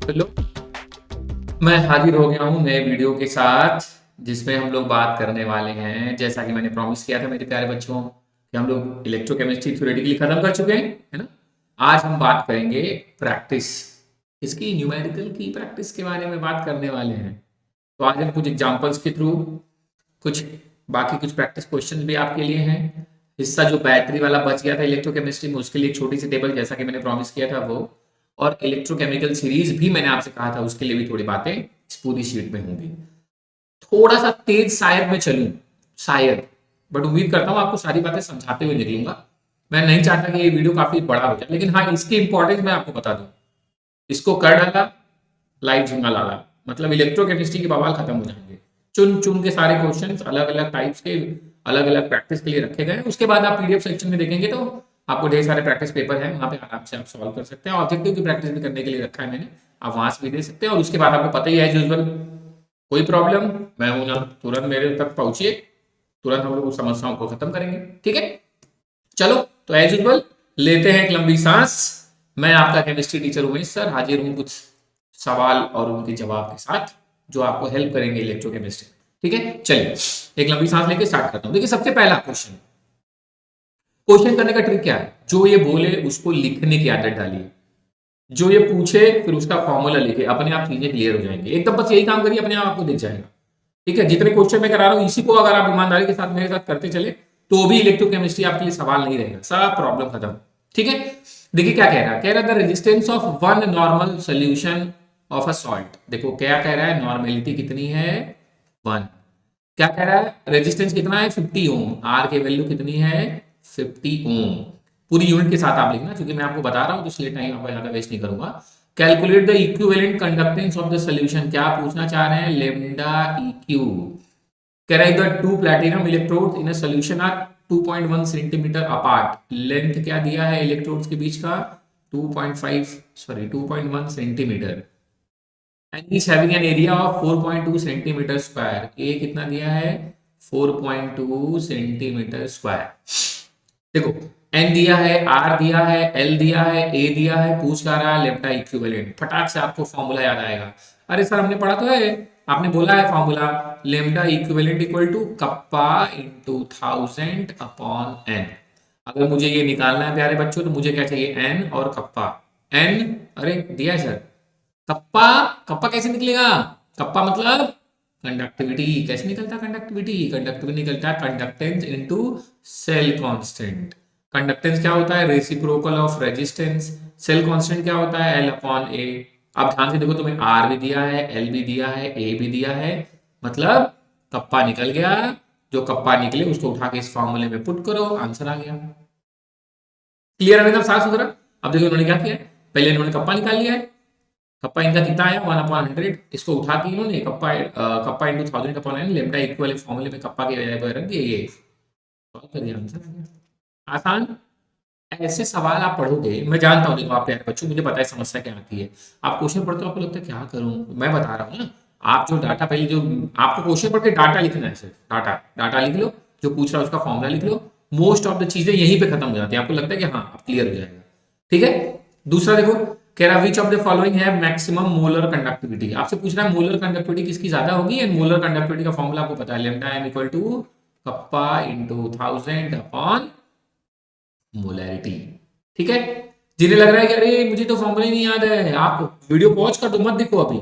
Hello. मैं हाजिर हो गया हूँ नए वीडियो के साथ, जिसमें हम लोग बात करने वाले हैं, जैसा कि मैंने प्रॉमिस किया था मेरे प्यारे बच्चों, कि हम लोग इलेक्ट्रोकेमिस्ट्री थ्योरेटिकली खत्म कर चुके हैं, है ना। आज हम बात करेंगे प्रैक्टिस, इसकी न्यूमेरिकल की प्रैक्टिस के बारे में बात करने वाले हैं। तो आज हम कुछ एग्जांपल्स के थ्रू, कुछ बाकी कुछ प्रैक्टिस क्वेश्चन भी आपके लिए हैं। हिस्सा जो बैटरी वाला बच गया था इलेक्ट्रोकेमिस्ट्री में, उसके लिए एक छोटी सी टेबल, जैसा कि मैंने प्रॉमिस किया था वो, और इलेक्ट्रोकेमिकल सीरीज भी मैंने आपसे कहा था, उसके लिए भी थोड़ी बातें इस पूरी शीट में होंगी। थोड़ा सा तेज शायद मैं चलूं, शायद, बट उम्मीद करता हूं आपको सारी बातें समझाते हुए निकलूंगा। मैं नहीं चाहता कि ये वीडियो काफी बड़ा हो जाए, लेकिन हाँ, इसकी इंपॉर्टेंस मैं आपको बता दूं। इसको कर डाला, लाइव झुंगा लाला, मतलब इलेक्ट्रोकेमिस्ट्री के बवाल खत्म हो जाएंगे। चुन चुन के सारे क्वेश्चंस अलग अलग टाइप्स के, अलग अलग प्रैक्टिस के लिए रखे गए हैं। उसके बाद आप पीडीएफ सेक्शन में देखेंगे तो आपको ढेर सारे प्रैक्टिस पेपर हैं, वहां पे आराम से आप सॉल्व कर सकते हैं। ऑब्जेक्टिव की प्रैक्टिस भी करने के लिए रखा है मैंने, आप वहां से भी दे सकते हैं। और उसके बाद आपको पता ही है, एज यूजुअल, कोई प्रॉब्लम, मैं हूं ना, तुरंत मेरे तक पहुंचिए, तुरंत हम लोग उस समस्याओं को खत्म करेंगे। ठीक है, चलो। तो एज यूजुअल लेते हैं एक लंबी सांस। मैं आपका केमिस्ट्री टीचर उमेश सर हाजिर हूं कुछ सवाल और उनके जवाब के साथ, जो आपको हेल्प करेंगे इलेक्ट्रोकेमिस्ट्री। ठीक है, चलिए एक लंबी सांस लेके स्टार्ट करता हूं। देखिए, सबसे पहला क्वेश्चन, क्वेश्चन करने का ट्रिक क्या है? जो ये बोले उसको लिखने की आदत डालिए, जो ये पूछे फिर उसका फॉर्मूला लिखे, अपने आप चीजें क्लियर हो जाएंगी एकदम। बस यही काम करिए, अपने आप आपको दिख जाएगा। ठीक है, जितने क्वेश्चन मैं करा रहा हूं, इसी को अगर आप ईमानदारी के साथ मेरे साथ करते चले, तो भी इलेक्ट्रोकेमिस्ट्री आपके लिए सवाल नहीं रहेगा, सब प्रॉब्लम खत्म। ठीक है, देखिए क्या कह रहा है। कह रहा है the resistance of one normal solution of a salt. देखो क्या कह रहा है, नॉर्मेलिटी कितनी है, 1। क्या कह रहा है, रेजिस्टेंस कितना है, 50 ओम। आर की वैल्यू कितनी है, 50 ओम। पूरी यूनिट के साथ आप लिखना, क्योंकि मैं आपको बता रहा हूं तो इसलिए टाइम आपका ज्यादा वेस्ट नहीं करूंगा। Calculate the equivalent conductance of the solution. क्या पूछना चाह रहे हैं, लेमडा इक्यू। कह रहा है the two platinum electrode in a solution are 2.1 centimetre apart. Length क्या दिया है इलेक्ट्रोड्स के बीच का, 2.1 centimetre. And is having an area of 4.2 centimetre square. A कितना दिया है, 4.2 सेंटीमीटर स्क्वायर। देखो, एन दिया है, आर दिया है, एल दिया है, ए दिया है, पूछ क्या रहा है, लेप्टा इक्विवेलेंट। फटाक से आपको फॉर्मूला याद आएगा। अरे सर, हमने पढ़ा तो है, आपने बोला है formula, lambda equivalent equal to kappa into 1000 upon n. अगर मुझे ये निकालना है प्यारे बच्चों, तो मुझे क्या चाहिए, एन और कप्पा। एन, अरे दिया है सर। कप्पा, कप्पा कैसे निकलेगा, कप्पा मतलब कंडक्टिविटी। कैसे निकलता कंडक्टिविटी, कंडक्टिविटी निकलता है conductance into cell constant. Conductance क्या होता है, reciprocal of resistance. Cell constant क्या होता है, एल अपॉन ए। अब ध्यान से देखो, तुम्हें आर भी दिया है, एल भी दिया है, ए भी दिया है, मतलब कप्पा निकल गया। जो कप्पा निकले उसको उठा के इस फॉर्मूले में पुट करो, आंसर आ गया। क्लियर है एकदम साफ सुथरा। अब देखो इन्होंने क्या किया, पहले इन्होंने कप्पा निकाल लिया है। कप्पा इनका कितना आया, 1/100। इसको उठा के इन्होंने kappa kappa into 1000 upon n, lambda equal फॉर्मूले में कप्पा की जगह पर रख दिया, ये सॉल्व कर दिया, आंसर आ गया। आसान। ऐसे सवाल आप पढ़ोगे, मैं जानता हूँ, देखो आप प्यारे बच्चों, मुझे पता है समस्या क्या आती है। आप क्वेश्चन पढ़ते हो, आपको लगता है क्या करूं, मैं बता रहा हूँ ना। आप जो डाटा पहले, जो आपको क्वेश्चन पढ़ के डाटा लिखना है, सिर्फ डाटा डाटा लिख लो, जो पूछ रहा है उसका फॉर्मूला लिख लो। मोस्ट ऑफ द चीजें यहीं पे खत्म हो जाती है, आपको लगता है कि हाँ अब क्लियर हो जाएगा। ठीक है, दूसरा देखो, कह रहा विच ऑफ द फॉलोइंग है मैक्सिमम मोलर कंडक्टिविटी। आपसे पूछ रहा है मोलर कंडक्टिविटी किसकी ज्यादा होगी, एंड मोलर कंडक्टिविटी का फॉर्मूला आपको पता है, lambda m equal to kappa into 1000 upon molarity. ठीक है, जिन्हें लग रहा है कि अरे मुझे तो फॉर्मूला ही नहीं याद है, आप वीडियो पॉज कर दो, मत देखो अभी।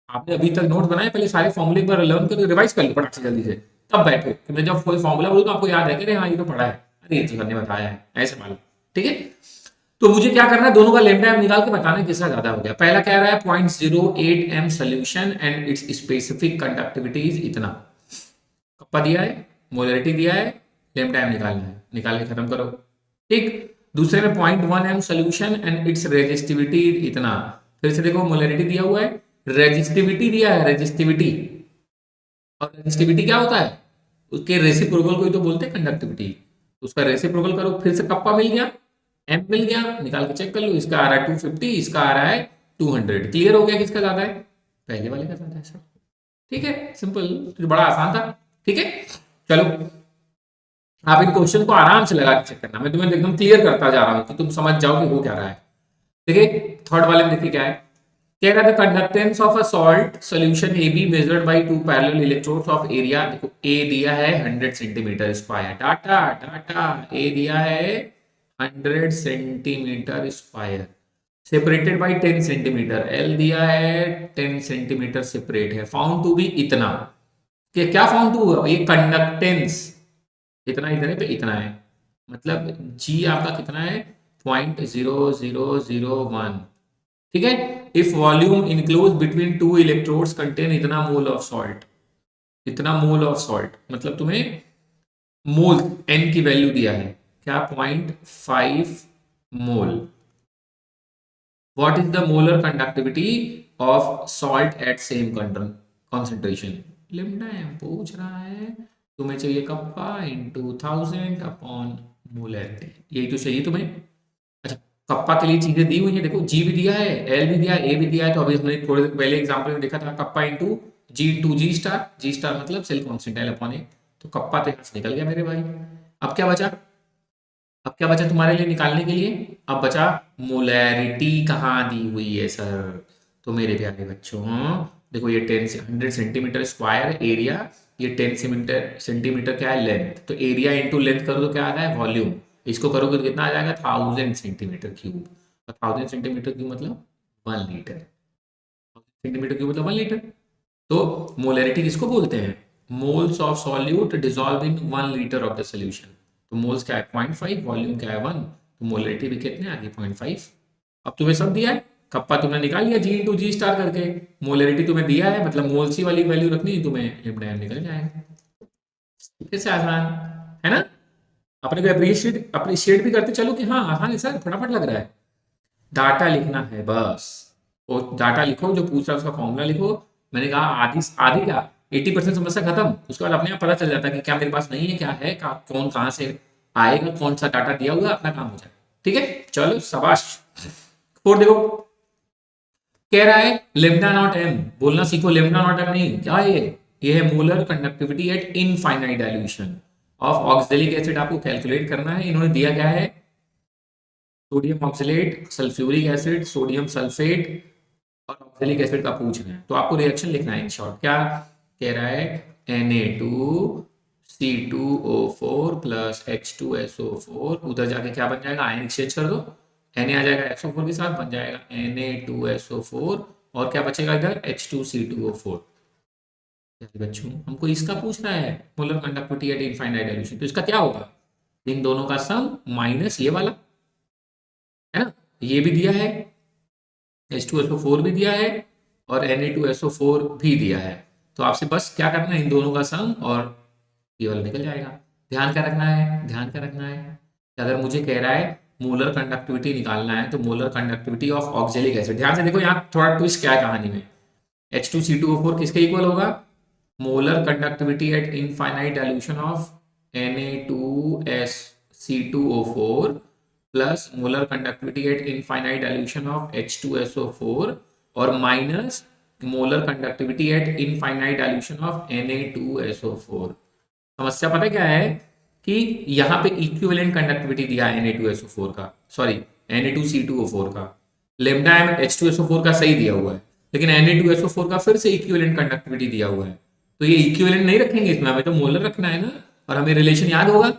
आपने अभी तक नोट बनाए, पहले सारे फॉर्मूले एक बार लर्न कर, रिवाइज कर लो फटाक से जल्दी से, तब बैठो कि मैं जब कोई फॉर्मूला बोलूँ तो आपको याद है कि अरे हाँ ये तो पढ़ा है, अरे ये तो सर ने बताया है, ऐसे मान लो। ठीक है, तो मुझे क्या करना है, दोनों का लेमडा एम निकाल के बताना है किसका ज्यादा हो गया। पहला कह रहा है 0.08 M solution and its specific conductivity is इतना। कप्पा दिया है, मोलरिटी दिया है, लेमडा एम निकालना है, निकाल के खत्म करो। ठीक, दूसरे में 0.1 M solution and its resistivity इतना। फिर से देखो, मोलरिटी दिया हुआ है, रेजिस्टिविटी दिया है, रेजिस्टिविटी। और रेजिस्टिविटी क्या होता है, उसके रेसिप्रोकल को ही तो बोलते हैं कंडक्टिविटी। उसका रेसिप्रोकल करो, फिर से कप्पा मिल गया, एम मिल गया, निकाल के चेक कर लो, इसका आ रहा है 250, इसका आ रहा है 200। क्लियर हो गया किसका ज्यादा है, पहले वाले का ज्यादा है सर। ठीक है, सिंपल, तो बड़ा आसान था। ठीक है, चलो, आप इन क्वेश्चन को आराम से लगा के चेक करना, मैं तुम्हें एकदम क्लियर करता जा रहा हूं कि तुम समझ जाओ कि हो क्या रहा है। देखिए थर्ड वाले में देखिए क्या है, कह रहा था conductance of a salt solution A be measured by two parallel electrodes of area. देखो ए दिया है 100 सेंटीमीटर स्क्वायर, डाटा डाटा ए दिया है 100 centimetre square, separated by 10 centimetre, L दिया है 10 सेंटीमीटर सेपरेट है, फाउंड टू बी इतना। क्या फाउंड टू हुआ? ये कंडक्टेंस इतना इतने पे इतना है, मतलब जी आपका कितना है 0.0001, ठीक है। If volume enclose between two electrodes contain इतना मोल ऑफ सॉल्ट, इतना मोल ऑफ सॉल्ट, मतलब तुम्हें मोल एन की वैल्यू दिया है क्या 0.5 mole. What is the molar conductivity of salt at same concentration? Lambda M पूछ रहा है, तुम्हें चाहिए कप्पा इनटू 1000 अपॉन मोलरिटी, यही तो चाहिए तुम्हें। अच्छा, कप्पा के लिए चीजें दी हुई है, देखो जी भी दिया है, एल भी दिया है, ए भी दिया है। तो अभी हमने थोड़े देर पहले एग्जांपल में देखा था कप्पा इंटू जी स्टार, जी स्टार मतलब सेल कांस्टेंट एल अपॉन ए। तो कप्पा तो यहाँ से निकल गया मेरे भाई। अब क्या बचा? अब क्या बचा तुम्हारे लिए निकालने के लिए? अब बचा मोलैरिटी कहाँ दी हुई है सर? तो मेरे प्यारे बच्चों देखो, ये 10 से 100 सेंटीमीटर स्क्वायर एरिया, ये 10 सेंटीमीटर क्या है लेंथ, तो एरिया इंटू लेंथ करो तो क्या आता है वॉल्यूम, इसको करोगे तो कितना आ जाएगा 1000 सेंटीमीटर क्यूब, और 1000 सेंटीमीटर क्यूब मतलब 1 लीटर, सेंटीमीटर क्यूब मतलब 1 लीटर। तो मोलैरिटी किसको बोलते हैं? Moles of solute dissolve in 1 litre of the solution. तो मोल्स क्या है 0.5, वॉल्यूम क्या है 1, तो मोलैरिटी भी कितने आ गई 0.5। अब तुम्हें सब दिया है, कप्पा तुमने निकाल लिया जी इंटू जी स्टार करके, मोलैरिटी तुम्हें दिया है, मतलब मोल सी वाली वैल्यू रखनी है तुम्हें, लिम्डा एम निकल जाएगा। कैसे आसान है ना? अपने को अप्रिशिएट भी करते चलो कि हाँ आसान है सर, फटाफट लग रहा है। डाटा लिखना है बस, वो डाटा लिखो जो पूछ रहा है उसका फॉर्मूला लिखो। मैंने कहा आधी आधी क्या 80% समस्या खत्म, उसके बाद अपने आप पता चल जाता है कि क्या मेरे पास नहीं है, क्या है कौन कहाँ से आएगा, कौन सा डाटा दिया हुआ है, अपना काम हो जाए। ठीक है, चलो शाबाश। और देखो कह रहा है लेम्डा नॉट एम, बोलना सीखो, लेम्डा नॉट एम नहीं, क्या है ये है molar conductivity at infinite dilution of oxalic acid. आपको कैलकुलेट करना है, इन्होंने दिया क्या है sodium oxalate, sulphuric acid, sodium sulphate और ऑक्सैलिक एसिड का पूछ रहे हैं, तो आपको रिएक्शन लिखना है इन शॉर्ट। क्या कह रहा है Na2C2O4 प्लस H2SO4, उधर जाके क्या बन जाएगा आयन एक्सचेंज कर दो, Na आ जाएगा SO4 के साथ, बन जाएगा Na2SO4, और क्या बचेगा इधर H2C2O4। बच्चों हमको इसका पूछ रहा है molar conductivity at infinite dilution, तो इसका क्या होगा इन दोनों का सम माइनस ये वाला, है ना, ये भी दिया है H2SO4 भी दिया है और Na2SO4 भी दिया है। तो आपसे बस क्या करना है इन दोनों का सम और ये वाला निकल जाएगा। ध्यान क्या रखना है, ध्यान क्या रखना है कि अगर मुझे कह रहा है मोलर कंडक्टिविटी निकालना है, तो molar conductivity of oxalic acid, ध्यान से देखो यहाँ थोड़ा ट्विस्ट क्या है कहानी में, H2C2O4 किसके इक्वल होगा molar conductivity at infinite dilution of Na2C2O4 plus molar conductivity at infinite dilution of H2SO4 और minus molar conductivity at infinite dilution of Na2SO4। समस्या पता क्या है कि यहाँ पे इक्विवेलेंट कंडक्टिविटी दिया है Na2SO4 का, सॉरी Na2C2O4 का, लेम्डा एम H2SO4 का सही दिया हुआ है, लेकिन Na2SO4 का फिर से इक्विवेलेंट कंडक्टिविटी दिया हुआ है। तो ये इक्विवेलेंट नहीं रखेंगे इसमें, हमें तो मोलर रखना है ना, और हमें रिलेशन याद होगा,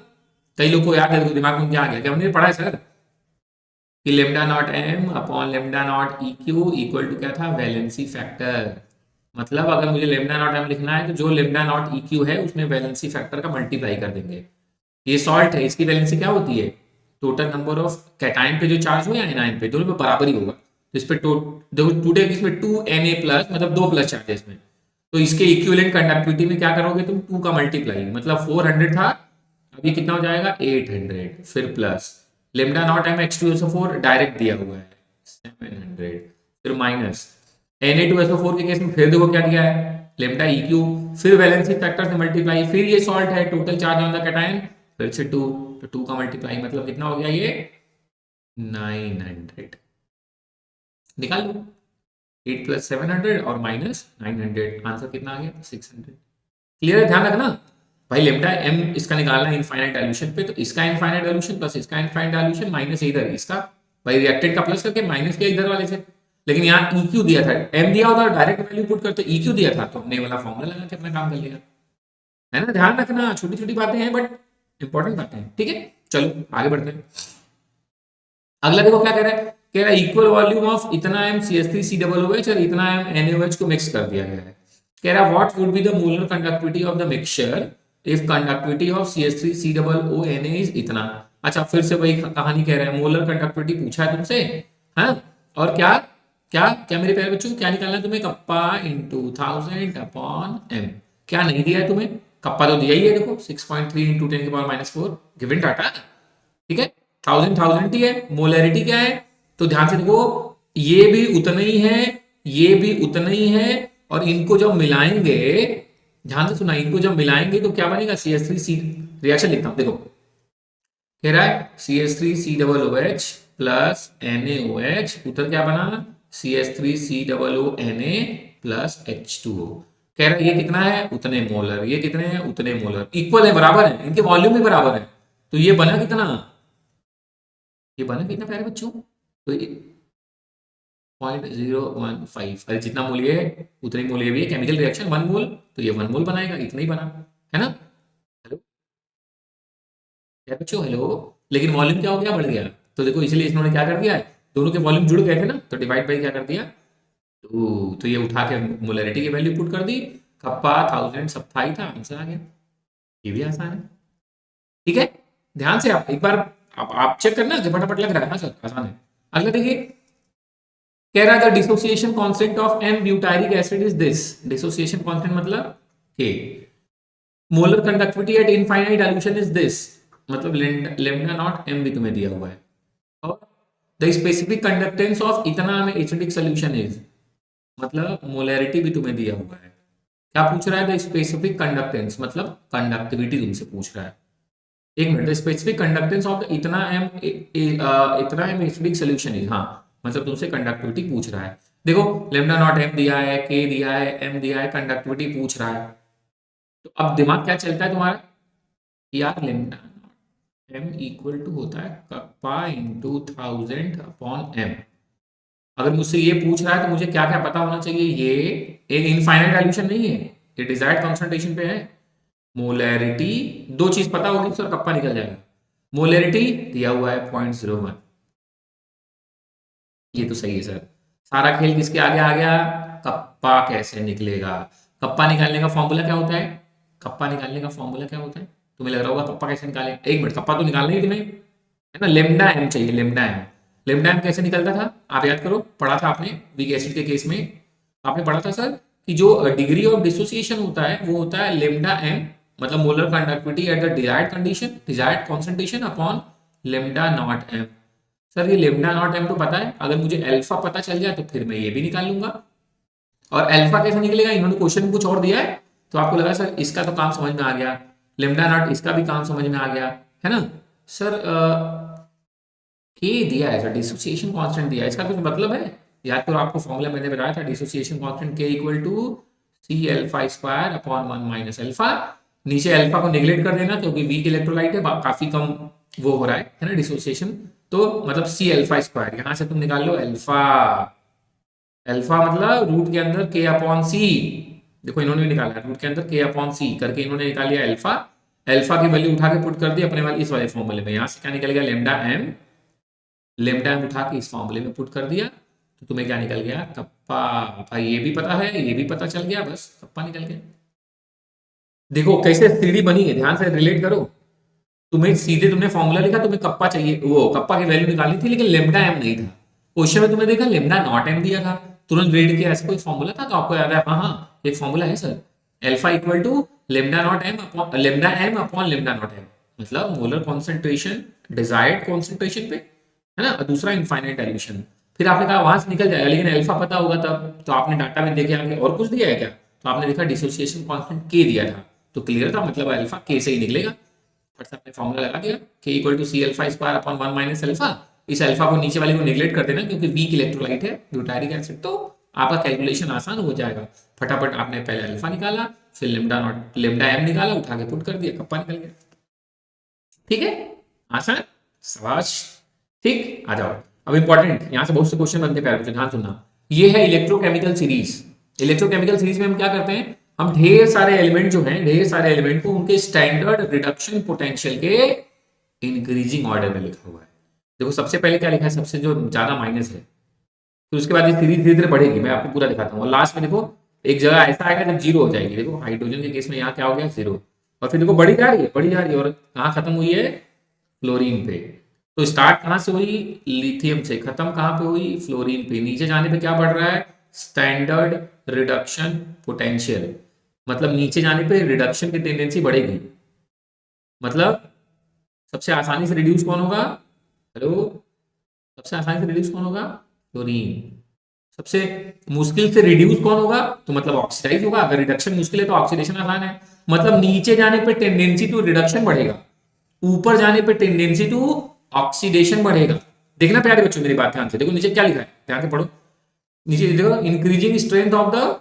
कई लोग को याद है तो दिमाग में क्या आ गया, क्या हमने पढ़ा है सर कि lambda naught m upon lambda naught E Q equal to क्या था वैलेंसी फैक्टर। मतलब अगर मुझे लेम्डा नॉट एम लिखना है तो जो लेम्डा नॉट ई क्यू है उसमें वैलेंसी फैक्टर का मल्टीप्लाई कर देंगे। ये सॉल्ट है, इसकी वैलेंसी क्या होती है टोटल नंबर ऑफ कैटाइन पे जो चार्ज हो या एनाइन पे, दोनों पे बराबर ही होगा। तो इस पे टूटे इसमें 2Na प्लस मतलब 2 प्लस चार्ज है इसमें, तो इसके इक्विवेलेंट कंडक्टिविटी में क्या करोगे तुम 2 का मल्टीप्लाई, मतलब 400 था अभी कितना हो जाएगा 800, फिर plus lambda naught m H2SO4 direct दिया हुआ है 700, फिर माइनस Na2SO4 के केस में फिर देखो क्या दिया है लेम्डा EQ, फिर वैलेंसी फैक्टर से मल्टीप्लाई, फिर ये सॉल्ट है total charge on the cation फिर से 2, तो 2 का मल्टीप्लाई मतलब कितना हो गया ये 900। निकाल लो 8 प्लस 700 और माइनस 900, आंसर कितना आ गया 600। क्लियर है, ध्यान रखना भाई लेम्डा एम इसका निकालना है इनफाइनाइट डाइल्यूशन पे, तो इसका इनफाइनाइट डाइल्यूशन प्लस इसका इनफाइनाइट डाइल्यूशन माइनस इधर इसका, भाई रिएक्टेंट का प्लस करके माइनस किया इधर वाले से, लेकिन यहाँ EQ दिया था, M दिया होता डायरेक्ट वैल्यू पुट करते, EQ दिया था तो हमने ये वाला फॉर्मूला लगा के अपना काम कर लिया, है ना। ध्यान रखना, छोटी छोटी बातें हैं बट इंपॉर्टेंट बातें हैं, ठीक है। चलो आगे बढ़ते हैं। अगला देखो क्या कह रहा है, कह रहा है इक्वल वॉल्यूम ऑफ इतना एम CH3COOH और इतना एम NaOH को मिक्स कर दिया गया है। कह रहा है what would be the molar conductivity of the mixture if conductivity of CH3COONA is इतना। अच्छा फिर से वही कहानी कह रहा है, मोलर कंडक्टिविटी पूछा है तुमसे, हाँ, और क्या क्या क्या मेरे प्यारे बच्चों, क्या निकालना है तुम्हें, कप्पा इंटू 1000 अपॉन एम। क्या नहीं दिया है तुम्हें, कप्पा तो दिया ही है, देखो 6.3 इंटू 10⁻⁴ गिवन डाटा, ठीक है। 1000 ही है, मोलरिटी क्या है, तो ध्यान से देखो, ये भी उतना ही है, ये भी उतना ही है, और इनको जब मिलाएंगे, ध्यान से सुना, इनको जब मिलाएंगे तो क्या बनेगा, CH3C, रिएक्शन लिखता हूं देखो, कह रहा है CH3COOH प्लस NaOH, उत्तर क्या बना, CH3COONA प्लस H2O। कह रहा है ये कितना है, उतने मोलर, ये कितने हैं, उतने मोलर, इक्वल है, बराबर है, इनके वॉल्यूम भी बराबर है, तो ये बना कितना, ये बना कितना प्यारे बच्चों, तो 0.015, अरे जितना मोल ये है उतनी मोल ये भी है, केमिकल रिएक्शन 1 मोल, तो ये 1 मोल बनाएगा, इतना ही बना, है ना। हेलो क्या बच्चों, हेलो, लेकिन वॉल्यूम क्या हो गया, बढ़ गया, तो देखो इसलिए इन्होंने क्या कर दिया है, दोनों के वॉल्यूम जुड़ गए थे ना, तो डिवाइड बाई क्या कर दिया, तो ये उठा के मोलरिटी की वैल्यू पुट कर दी, कप्पा 1000 सब था ही था, आंसर आ गया, ये भी आसान है, ठीक है। ध्यान से आप एक बार आप चेक करना कि फटाफट लग रहा है, हाँ सर आसान है। अगला देखिए, कह रहा है dissociation constant of n butyric acid is this, dissociation constant मतलब के, molar conductivity at infinite dilution is this, मतलब लेमडा नॉट एम भी तुम्हें दिया हुआ है, और द स्पेसिफिक कंडक्टेंस ऑफ इतना में एसिडिक सॉल्यूशन इज, मतलब मोलैरिटी भी तुम्हें दिया हुआ है। क्या पूछ रहा है, द स्पेसिफिक कंडक्टेंस मतलब कंडक्टिविटी तुमसे पूछ रहा है, एक मिनट, स्पेसिफिक कंडक्टेंस ऑफ इतना एम एसिडिक सॉल्यूशन इज, हाँ, मतलब तुमसे कंडक्टिविटी पूछ रहा है। देखो लेमडा नॉट एम दिया है, के दिया है, एम दिया है, कंडक्टिविटी पूछ रहा है, तो अब दिमाग क्या चलता है तुम्हारा, यार lambda naught m equal to होता है कप्पा इंटू 1000 अपॉन एम। अगर मुझसे ये पूछ रहा है तो मुझे क्या क्या पता होना चाहिए, ये एक इनफाइनाइट डाइल्यूशन नहीं है, ये डिजायर्ड कॉन्सेंट्रेशन पे है। मोलैरिटी, दो चीज पता होगी तो कप्पा निकल जाएगा, मोलैरिटी दिया हुआ है 0.01, ये तो सही है सर, सारा खेल किसके आगे आ गया, कप्पा कैसे निकलेगा, कप्पा निकालने का फॉर्मूला क्या होता है, कप्पा निकालने का फॉर्मूला क्या होता है, तुम्हें लग रहा होगा कप्पा कैसे निकाले, एक मिनट, कप्पा तो निकालना ही तुम्हें, है ना, लेमडा एम चाहिए, लेमडा एम, लेमडा एम कैसे निकलता था, आप याद करो, पढ़ा था आपने वीक एसिड के केस में, आपने पढ़ा था सर कि जो डिग्री ऑफ डिसोसिएशन होता है वो होता है लेमडा एम, मतलब molar conductivity at the desired condition, desired concentration upon lambda naught m. Sir ये लेमडा नॉट एम तो पता है, अगर मुझे अल्फा पता चल जाए तो फिर मैं ये भी निकाल लूंगा, और अल्फा कैसे निकलेगा, इन्होंने क्वेश्चन में कुछ और दिया है, तो आपको लगा सर इसका तो काम समझ में आ गया, लेमडा नॉट इसका भी काम समझ में आ गया, है ना सर, के दिया है सर, डिसोसिएशन कांस्टेंट दिया है, इसका कुछ मतलब है, याद करो आपको फॉर्मूला मैंने बताया था, dissociation constant K equal to C alpha square upon 1 minus alpha, नीचे अल्फा को नेग्लेक्ट कर देना क्योंकि वीक इलेक्ट्रोलाइट है, काफी कम वो हो रहा है ना डिसोसिएशन, तो मतलब सी अल्फा स्क्वायर, यहां से तुम निकाल लो अल्फा, अल्फा मतलब रूट के अंदर के अपॉन सी, देखो इन्होंने भी निकाला रूट के अंदर के अपॉन सी करके इन्होंने निकाल लिया अल्फा, अल्फा की वैल्यू उठा के पुट कर दी अपने वाले इस वाले फॉर्मूले में, यहां से क्या निकल गया लेमडा एम, लेमडा एम उठा के इस फॉर्मूले में पुट कर दिया, तो तुम्हें क्या निकल गया, कप्पा, भाई ये भी पता है, ये भी पता चल गया, बस कप्पा निकल गया। देखो कैसे सीढ़ी बनी है, ध्यान से रिलेट करो, तुम्हें सीधे तुमने फॉर्मूला लिखा, तुम्हें कप्पा चाहिए, वो कप्पा की वैल्यू निकालनी थी, लेकिन लेमडा एम नहीं था, क्वेश्चन में तुमने देखा लेमडा नॉट एम दिया था, तुरंत रीड किया, ऐसा कोई फॉर्मूला था, तो आपको याद है, हाँ हाँ एक फॉर्मूला है sir, alpha equal to lambda naught m upon lambda m upon lambda naught m, मतलब मोलर कॉन्सेंट्रेशन डिजायर्ड कॉन्सेंट्रेशन पे, है ना, और दूसरा इनफाइनाइट डाइल्यूशन, फिर आपने कहा वहां से निकल जाएगा, लेकिन अल्फा पता होगा तब, तो आपने डाटा में देखे आगे और कुछ दिया है क्या, तो आपने देखा डिसोसिएशन कांस्टेंट के दिया था, तो क्लियर था, मतलब अल्फा के से ही निकलेगा, फट से आपने फॉर्मूला लगा दिया, K equal to C alpha square upon 1 minus alpha, इस अल्फा को नीचे वाले को नेग्लेक्ट कर देना क्योंकि वीक इलेक्ट्रोलाइट है ब्यूटारिक एसिड, तो आपका कैलकुलेशन आसान हो जाएगा, फटाफट आपने पहले अल्फा निकाला, फिर लेमडा नॉट लेमडा एम निकाला, उठा के पुट कर दिया, कप्पा निकल गया, ठीक है, आसान, शाबाश, ठीक, आ जाओ, अब इंपॉर्टेंट, यहां से बहुत से क्वेश्चन बनते हैं प्यारे बच्चों, ध्यान सुनना, ये है इलेक्ट्रोकेमिकल सीरीज। इलेक्ट्रोकेमिकल सीरीज में हम क्या करते हैं, हम ढेर सारे एलिमेंट जो हैं, ढेर सारे एलिमेंट को उनके स्टैंडर्ड रिडक्शन पोटेंशियल के इंक्रीजिंग ऑर्डर में लिखा हुआ है। देखो सबसे पहले क्या लिखा है, सबसे जो ज्यादा माइनस है, फिर उसके बाद ये सीरीज धीरे धीरे बढ़ेगी, मैं आपको पूरा दिखाता हूँ। और लास्ट में देखो एक जगह ऐसा आएगा जब जीरो हो जाएगी। देखो हाइड्रोजन के केस में यहाँ क्या हो गया, जीरो। और फिर देखो बढ़ी जा रही है, बढ़ी जा रही है, और कहाँ खत्म हुई है, फ्लोरीन पे। तो स्टार्ट कहाँ से हुई, लिथियम से, खत्म कहाँ पे हुई, फ्लोरीन पे। नीचे जाने पे क्या बढ़ रहा है, स्टैंडर्ड रिडक्शन पोटेंशियल। मतलब नीचे जाने पे रिडक्शन की टेंडेंसी बढ़ेगी। मतलब सबसे आसानी से रिड्यूस कौन होगा, हेलो, सबसे आसानी से रिड्यूस कौन होगा, फ्लोरीन। सबसे मुश्किल से रिड्यूस कौन होगा, तो मतलब ऑक्सीडाइज होगा। अगर रिडक्शन मुश्किल है तो ऑक्सीडेशन आसान है। मतलब नीचे जाने पे टेंडेंसी टू रिडक्शन बढ़ेगा, ऊपर जाने पे टेंडेंसी टू ऑक्सीडेशन बढ़ेगा। देखना प्यारे बच्चों मेरी बात ध्यान से, देखो नीचे क्या लिखा है, ध्यान से पढ़ो। नीचे देखो, increasing strength of the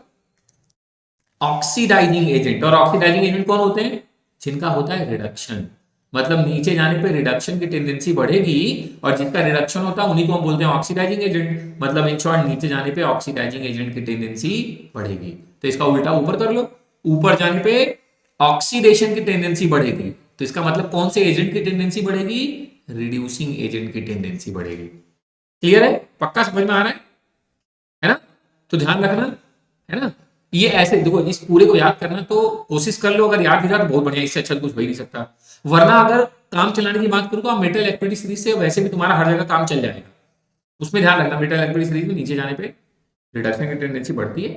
oxidising agent. और ऑक्सीडाइजिंग एजेंट कौन होते हैं, जिनका होता है रिडक्शन। मतलब नीचे जाने पे रिडक्शन की टेंडेंसी बढ़ेगी, और जिसका रिडक्शन होता है उन्हीं को हम बोलते हैं ऑक्सीडाइजिंग एजेंट। मतलब इन शॉर्ट नीचे जाने पे ऑक्सीडाइजिंग एजेंट की टेंडेंसी बढ़ेगी। तो इसका उल्टा ऊपर कर लो, ऊपर जाने पे ऑक्सीडेशन की टेंडेंसी बढ़ेगी। तो इसका मतलब कौन से एजेंट की टेंडेंसी बढ़ेगी, रिड्यूसिंग एजेंट की टेंडेंसी बढ़ेगी। क्लियर है, पक्का समझ में आ रहा है ना। तो ध्यान रखना, है ना। ये ऐसे देखो, इस पूरे को याद करना तो कोशिश कर लो, अगर याद हो जाए तो बहुत बढ़िया, इससे अच्छा तो कुछ हो ही नहीं सकता। वरना अगर काम चलाने की बात करूँ तो आप मेटल एक्टिविटी सीरीज से वैसे भी तुम्हारा हर जगह काम चल जाएगा। उसमें ध्यान रखना, मेटल एक्टिविटी सीरीज में नीचे जाने पे रिडक्शन की टेंडेंसी बढ़ती है,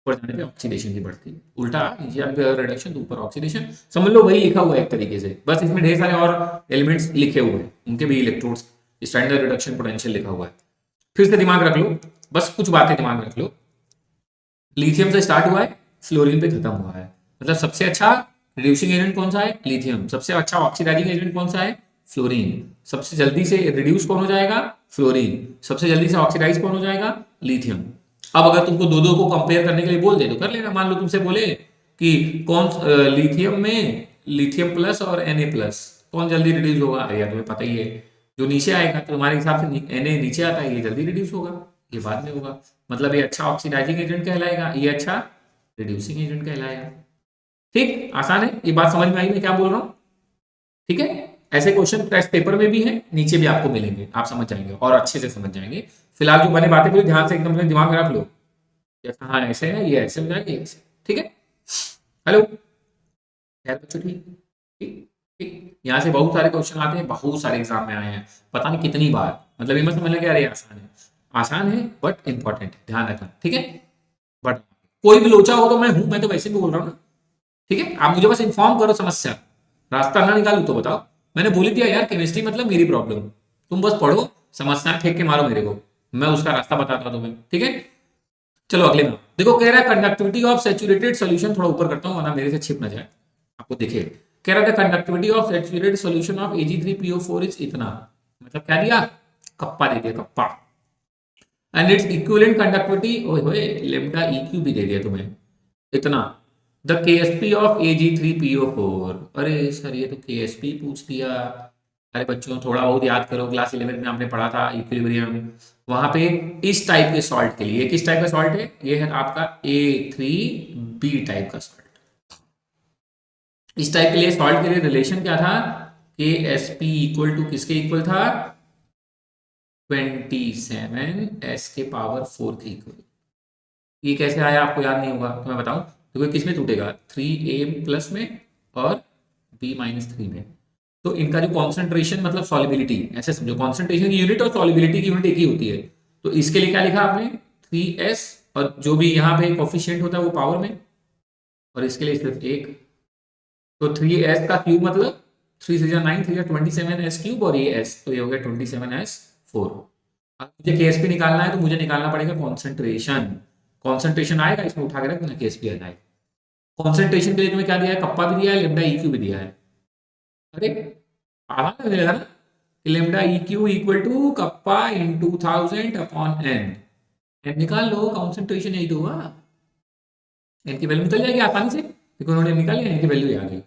ऊपर जाने पे ऑक्सीडेशन की बढ़ती है। उल्टा नीचे जाने पे रिडक्शन तो ऊपर ऑक्सीडेशन, समझ लो वही लिखा हुआ है एक तरीके से। बस इसमें ढेर सारे और एलिमेंट्स लिखे हुए हैं, उनके भी इलेक्ट्रोड्स, स्टैंडर्ड रिडक्शन पोटेंशियल लिखा हुआ है। फिर से दिमाग रख लो, बस कुछ बातें दिमाग रख लो। लिथियम से स्टार्ट हुआ है, फ्लोरीन पे खत्म हुआ है। मतलब सबसे अच्छा रिड्यूसिंग एजेंट कौन सा है, लिथियम। सबसे अच्छा ऑक्सीडाइजिंग एजेंट कौन सा है, फ्लोरीन। सबसे जल्दी से रिड्यूस कौन हो जाएगा, फ्लोरीन। सबसे जल्दी से ऑक्सीडाइज कौन हो जाएगा, लिथियम। अब अगर तुमको दो दो को कंपेयर करने के लिए बोल दे तो कर लेना। मान लो तुमसे बोले कि कौन लिथियम में लिथियम प्लस और Na प्लस कौन जल्दी रिड्यूस होगा, या तुम्हें पता ही है, जो नीचे आएगा तो तुम्हारे हिसाब से Na नीचे आता है, ये जल्दी रिड्यूस होगा, ये बाद में होगा। मतलब ये अच्छा ऑक्सीडाइजिंग एजेंट कहलाएगा, ये अच्छा रिड्यूसिंग एजेंट कहलाएगा। ठीक, आसान है, ये बात समझ में आई मैं क्या बोल रहा हूँ। ठीक है, ऐसे क्वेश्चन टेस्ट पेपर में भी है, नीचे भी आपको मिलेंगे, आप समझ जाएंगे और अच्छे से समझ जाएंगे। फिलहाल जो मैंने बातें बोली ध्यान से एकदम अपने दिमाग में रख लो, जैसा हाँ ऐसे है, ये ऐसे हो जाएगा, ये ऐसे। ठीक है, हेलो, खैर बच्चों, ठीक ठीक ठीक। यहाँ से बहुत सारे क्वेश्चन आते हैं, बहुत सारे एग्जाम में आए हैं, पता नहीं कितनी बार। मतलब ये मत समझ लगे अरे आसान है, आसान है बट इंपॉर्टेंट है, ध्यान रखना। ठीक है, बट कोई भी लोचा हो तो मैं हूं, मैं तो वैसे भी बोल रहा हूँ ना। ठीक है, आप मुझे बस इन्फॉर्म करो, समस्या रास्ता ना निकालू तो बताओ। मैंने बोली दिया यार, केमिस्ट्री मतलब मेरी प्रॉब्लम, तुम बस पढ़ो, समस्या फेंक के मारो मेरे को, मैं उसका रास्ता बताता हूं तुम्हें। ठीक है, चलो अगले में देखो, कह रहा है कंडक्टिविटी ऑफ सैचुरेटेड सॉल्यूशन, थोड़ा ऊपर करता हूं वरना मेरे से छिप ना जाए, आपको दिखे। कह रहा था conductivity of saturated solution of Ag3PO4 is इतना। मतलब क्या दिया, कप्पा दे दिया, kappa. And its equivalent conductivity, ओए होए, लैम्डा EQ भी दे दिया तुम्हें, इतना। द KSP ऑफ Ag3PO4, अरे सर ये तो KSP पूछ दिया। अरे बच्चों थोड़ा बहुत याद करो, क्लास 11 में आपने पढ़ा था इक्विलिब्रियम, वहां पे इस टाइप के सॉल्ट के लिए, किस टाइप का सॉल्ट है, ये है आपका A3B टाइप का सॉल्ट। इस टाइप के लिए सॉल्ट के लिए रिलेशन क्या था, KSP इक्वल टू किसके इक्वल था, 27 S के पावर 4 के इक्वल। ये कैसे आया आपको याद नहीं होगा तो मैं बताऊं, तो किस में टूटेगा, 3A प्लस में और B-3 में। तो इनका जो कॉन्सेंट्रेशन मतलब सॉलिबिलिटी, ऐसे समझो, कॉन्सेंट्रेशन की यूनिट और सॉलिबिलिटी की यूनिट एक ही होती है। तो इसके लिए क्या लिखा आपने, 3S, और जो भी यहाँ पे कोफिशिएंट होता है वो पावर में, और इसके लिए सिर्फ एक। तो 3S का क्यूब मतलब 3 3 9 3 27S क्यूब, और ये S तो ये हो गया 27S4। अब मुझे KSP निकालना है तो मुझे निकालना पड़ेगा कॉन्सेंट्रेशन। कॉन्सेंट्रेशन आएगा इसमें, उठा के रख देना, KSP आ जाएगा। कॉन्सेंट्रेशन के लिए तुम्हें क्या दिया है, कप्पा भी दिया है, लेमडा EQ भी दिया है। अरे आसान लगने लगा ना, lambda EQ equal to kappa into 1000 upon n. N निकाल लो, कॉन्सेंट्रेशन यही तो हुआ, एन की वैल्यू निकल जाएगी आसानी से, क्योंकि उन्होंने निकाली, एन की वैल्यू आ गई।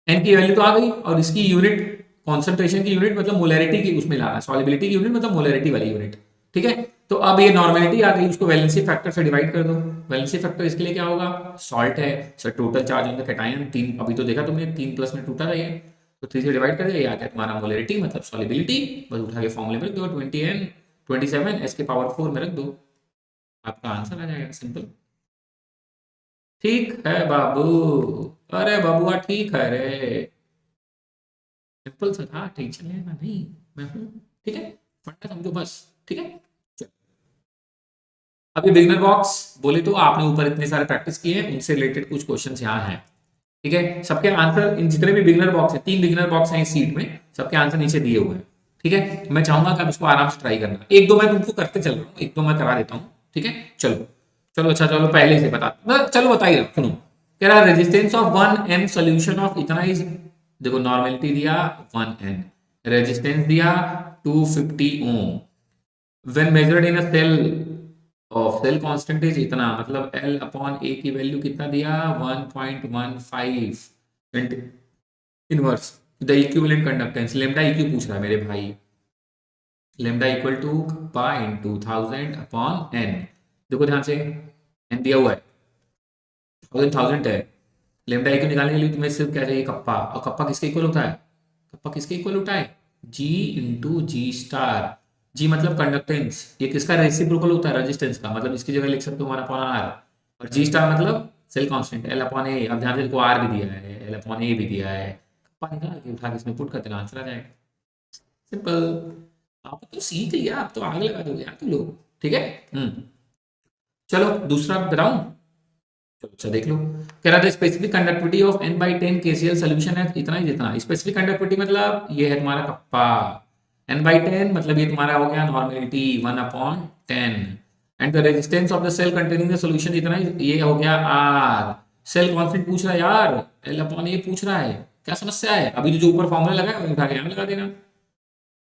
एन की वैल्यू तो आ गई, और इसकी यूनिट, कॉन्सेंट्रेशन की यूनिट मतलब मोलैरिटी की उसमें लाना, सॉलिबिलिटी की यूनिट मतलब मोलैरिटी वाली यूनिट। ठीक है, तो अब ये नॉर्मेलिटी आ गई, उसको वैलेंसी फैक्टर से डिवाइड कर दो। वैलेंसी फैक्टर इसके लिए क्या होगा, सॉल्ट है sir, total charge on the cation 3, अभी तो देखा तुमने 3 प्लस में टूटा था ये, तो 3 से डिवाइड कर दिया, ये आ गया तुम्हारा मोलरिटी मतलब सॉलिबिलिटी, बस उठा के फॉर्मूले में रख दो 20n 27 s के पावर 4 में रख दो, आपका आंसर आ जाएगा, सिंपल। ठीक है बाबू, अरे बाबुआ ठीक है रे, सिंपल सा था, टेंशन लेना नहीं, मैं हूं, ठीक है, फंडा समझो बस, ठीक है। अभी बिगनर बॉक्स बोले तो आपने ऊपर इतने सारे प्रैक्टिस किए हैं, उनसे रिलेटेड कुछ क्वेश्चंस यहाँ हैं, ठीक है। सबके आंसर, इन जितने भी बिगनर बॉक्स है, 3 बिगनर बॉक्स हैं इस सीट में, सबके आंसर नीचे दिए हुए हैं, ठीक है। मैं चाहूंगा कि आप इसको आराम से ट्राई करना, एक दो मैं तुमको करते चल रहा हूँ, एक दो मैं करा देता हूँ, ठीक है। चलो चलो, अच्छा चलो पहले से बता, चलो बता ही रहा, सुनो, कह रहा resistance of 1n solution of इतना इज, देखो नॉर्मेलिटी दिया 1n, रेजिस्टेंस दिया 250 ohm, when measured in a cell of cell constant is इतना, मतलब L अपॉन A की वैल्यू कितना दिया 1.15 inverse the equivalent conductance, lambda eq पूछ रहा है मेरे भाई, lambda equal to pi into 1000 upon n, देखो ध्यान से n दिया हुआ है, 1000 है, लेमडा इक्यू निकालने के लिए तुम्हें सिर्फ क्या चाहिए, कप्पा, और कप्पा किसके इक्वल होता है, कप्पा किसके इक्वल होता है, G इंटू जी स्टार, जी मतलब कंडक्टेंस, ये किसका रेसिप्रोकल होता है, रेजिस्टेंस का, मतलब इसकी जगह लिख सकते हो 1 अपॉन आर, और जी स्टार मतलब सेल कांस्टेंट L अपॉन ए, अब ध्यान से देखो आर भी दिया है, L अपॉन ए भी दिया है, कप्पा निकाल के उठा के इसमें पुट कर देना, आंसर आ जाएगा, सिंपल। आप तो सीख लिया, आप तो आग लगा दोगे यार तुम लोग, ठीक है। चलो दूसरा बताऊं, चलो अच्छा देख लो, कह रहा था specific conductivity of n/10 KCl solution है इतना ही जितना, स्पेसिफिक कंडक्टिविटी मतलब ये है तुम्हारा कप्पा, n/10 मतलब ये तुम्हारा हो गया normality 1/10, and the resistance of the cell containing the solution इतना ही, ये हो गया r, सेल कांस्टेंट पूछ रहा है यार, L अपॉन ए पूछ रहा है, क्या समस्या है, अभी जो ऊपर फॉर्मूला लगा है उठा के यहाँ लगा देना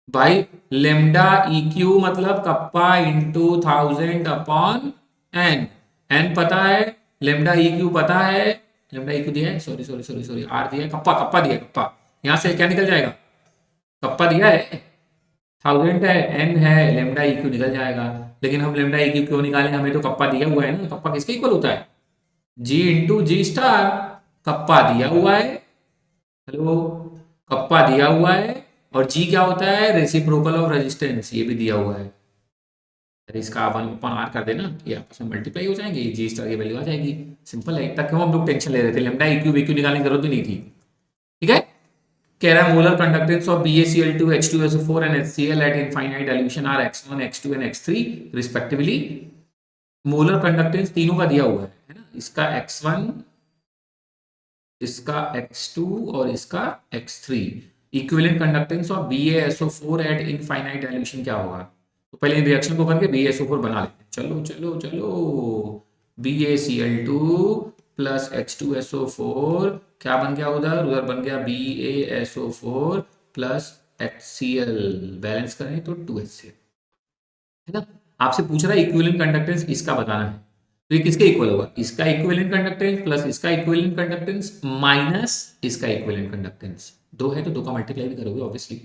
भाई, लेमडा इक्यू मतलब kappa into 1000 upon n, n पता है, लेमडा इक्यू पता है, लेमडा इक्यू दिया है, sorry sorry sorry sorry, R दिया है, कप्पा कप्पा दिया है, कप्पा यहां से क्या निकल जाएगा, कप्पा दिया है 1000 है, एन है, लेमडा इक्यू निकल जाएगा, लेकिन हम लेमडा इक्यू क्यों निकालें, हमें तो कप्पा दिया हुआ है ना, कप्पा किसके इक्वल होता है, जी इंटू जी स्टार, कप्पा दिया हुआ है, हेलो, कप्पा दिया हुआ है, और जी क्या होता है, रेसिप्रोकल ऑफ रेजिस्टेंस, ये भी दिया हुआ है, अरे इसका 1/r कर देना, ये आपस में मल्टीप्लाई हो जाएंगे, जी स्टार की वैल्यू आ जाएगी, सिंपल है, तक क्यों हम लोग टेंशन ले रहे थे, लेमडा इक्यू बीक्यू निकालने की जरूरत भी नहीं थी, ठीक है। कह रहा है molar conductance of BaCl2 H2SO4 and HCl at infinite dilution are x1 x2 and x3 respectively, molar conductance तीनों का दिया हुआ है ना, इसका x1, इसका x2 और इसका x3, equivalent conductance of BaSO4 eight infinite dilution क्या होगा, तो पहले रिएक्शन को करके BaSO4 बना लेते हैं, चलो चलो चलो, BaCl2 प्लस H2SO4 क्या बन गया, उधर उधर बन गया BaSO4 प्लस HCl, बैलेंस करें तो 2HCl, है ना। आपसे पूछ रहा है इक्विवेलेंट कंडक्टेंस इसका बताना है, तो ये किसके इक्वल होगा, इसका इक्विवेलेंट कंडक्टेंस प्लस इसका इक्विवेलेंट कंडक्टेंस माइनस इसका इक्विवेलेंट कंडक्टेंस, दो है तो दो का मल्टीप्लाई भी करोगे ऑब्वियसली,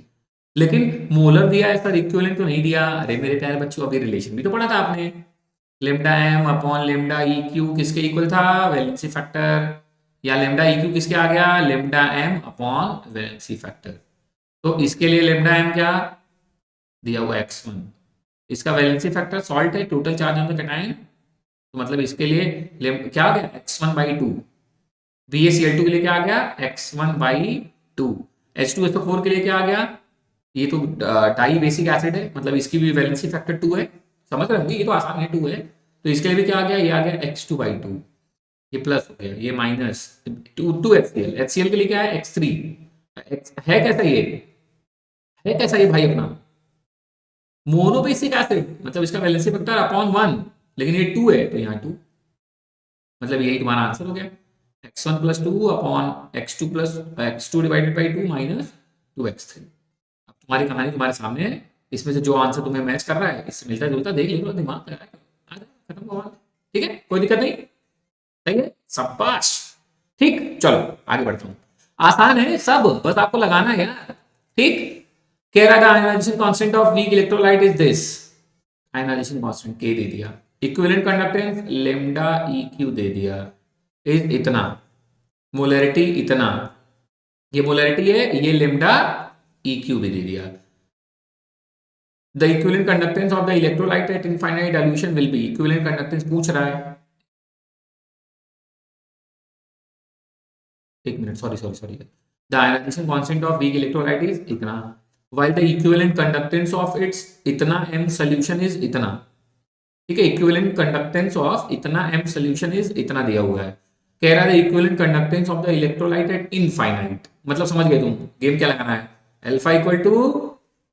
लेकिन मोलर दिया है सर, इक्विवेलेंट तो नहीं दिया, अरे मेरे प्यारे बच्चों अभी रिलेशन भी तो पढ़ा था आपने, lambda m upon lambda E Q किसके इक्वल था, वैलेंसी फैक्टर, या लेमडा ई क्यू किसके आ गया, lambda m upon valency factor, तो इसके लिए लेमडा एम क्या दिया हुआ x1, इसका वैलेंसी फैक्टर सॉल्ट है, total charge on the cation, तो मतलब इसके लिए क्या आ गया x1/2, BaCl2 के लिए क्या आ गया x1/2, H2SO4 के लिए क्या आ गया, ये तो डाई बेसिक एसिड है, मतलब इसकी भी वैलेंसी फैक्टर 2 है, समझ रहे होंगे, ये तो आसान है 2 है, तो इसके लिए भी क्या आ गया, ये आ गया x2/2, ये प्लस हो गया, ये माइनस 2 HCl, HCl के लिए क्या है x3, है कैसा ये, है कैसा ये भाई अपना मोनोबेसिक एसिड, मतलब इसका वैलेंसी फैक्टर अपॉन 1, लेकिन ये 2 है तो यहाँ 2, मतलब यही तुम्हारा आंसर हो गया, x1 plus 2 upon x2 plus x2 divided by 2 minus 2x3, अब तुम्हारी कहानी तुम्हारे सामने है, इसमें से जो आंसर तुम्हें मैच कर रहा है, इससे मिलता जुलता देख लो, दिमाग लगा के खत्म हुआ, ठीक है, कोई दिक्कत नहीं, सही है, शाबाश, ठीक, चलो आगे बढ़ता हूँ, आसान है सब, बस आपको लगाना है यार, ठीक। कह रहा था ionisation constant of weak electrolyte is this, ionisation constant के दे दिया, equivalent conductance lambda E Q दे दिया, इज इतना, मोलैरिटी इतना, ये मोलैरिटी है, ये लेमडा ई क्यू भी दे दिया। The equivalent conductance of the electrolyte at infinite dilution will be, equivalent conductance पूछ रहा है, एक minute, sorry, the ionisation constant of weak electrolyte is इतना, while the equivalent conductance of its इतना m solution is इतना, ठीक है, equivalent conductance of इतना m सॉल्यूशन इज इतना दिया हुआ है। कह रहा है equivalent conductance of the electrolyte at infinite, मतलब समझ गए तुम गेम क्या लगाना है, alpha equal to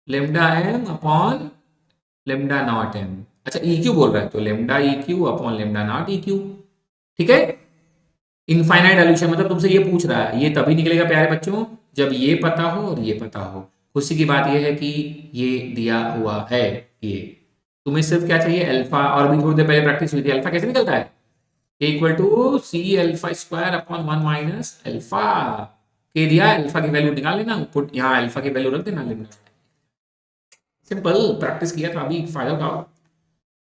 lambda m upon lambda naught m। अच्छा EQ बोल रहा है तो lambda EQ upon lambda naught EQ, ठीक है। इनफाइनाइट डाइल्यूशन मतलब तुमसे ये पूछ रहा है, ये तभी निकलेगा प्यारे बच्चों जब ये पता हो और ये पता हो। खुशी की बात यह है कि ये दिया हुआ है, ये तुम्हें सिर्फ क्या चाहिए, अल्फा, और भी थोड़ी देर पहले प्रैक्टिस हुई थी, अल्फा कैसे निकलता है, equal to C alpha square upon 1 minus alpha, K दिया, अल्फा की वैल्यू निकाल लेना, पुट यहाँ अल्फा की वैल्यू रख देना, लिमिट, सिंपल, प्रैक्टिस किया था अभी, फायदा उठाओ,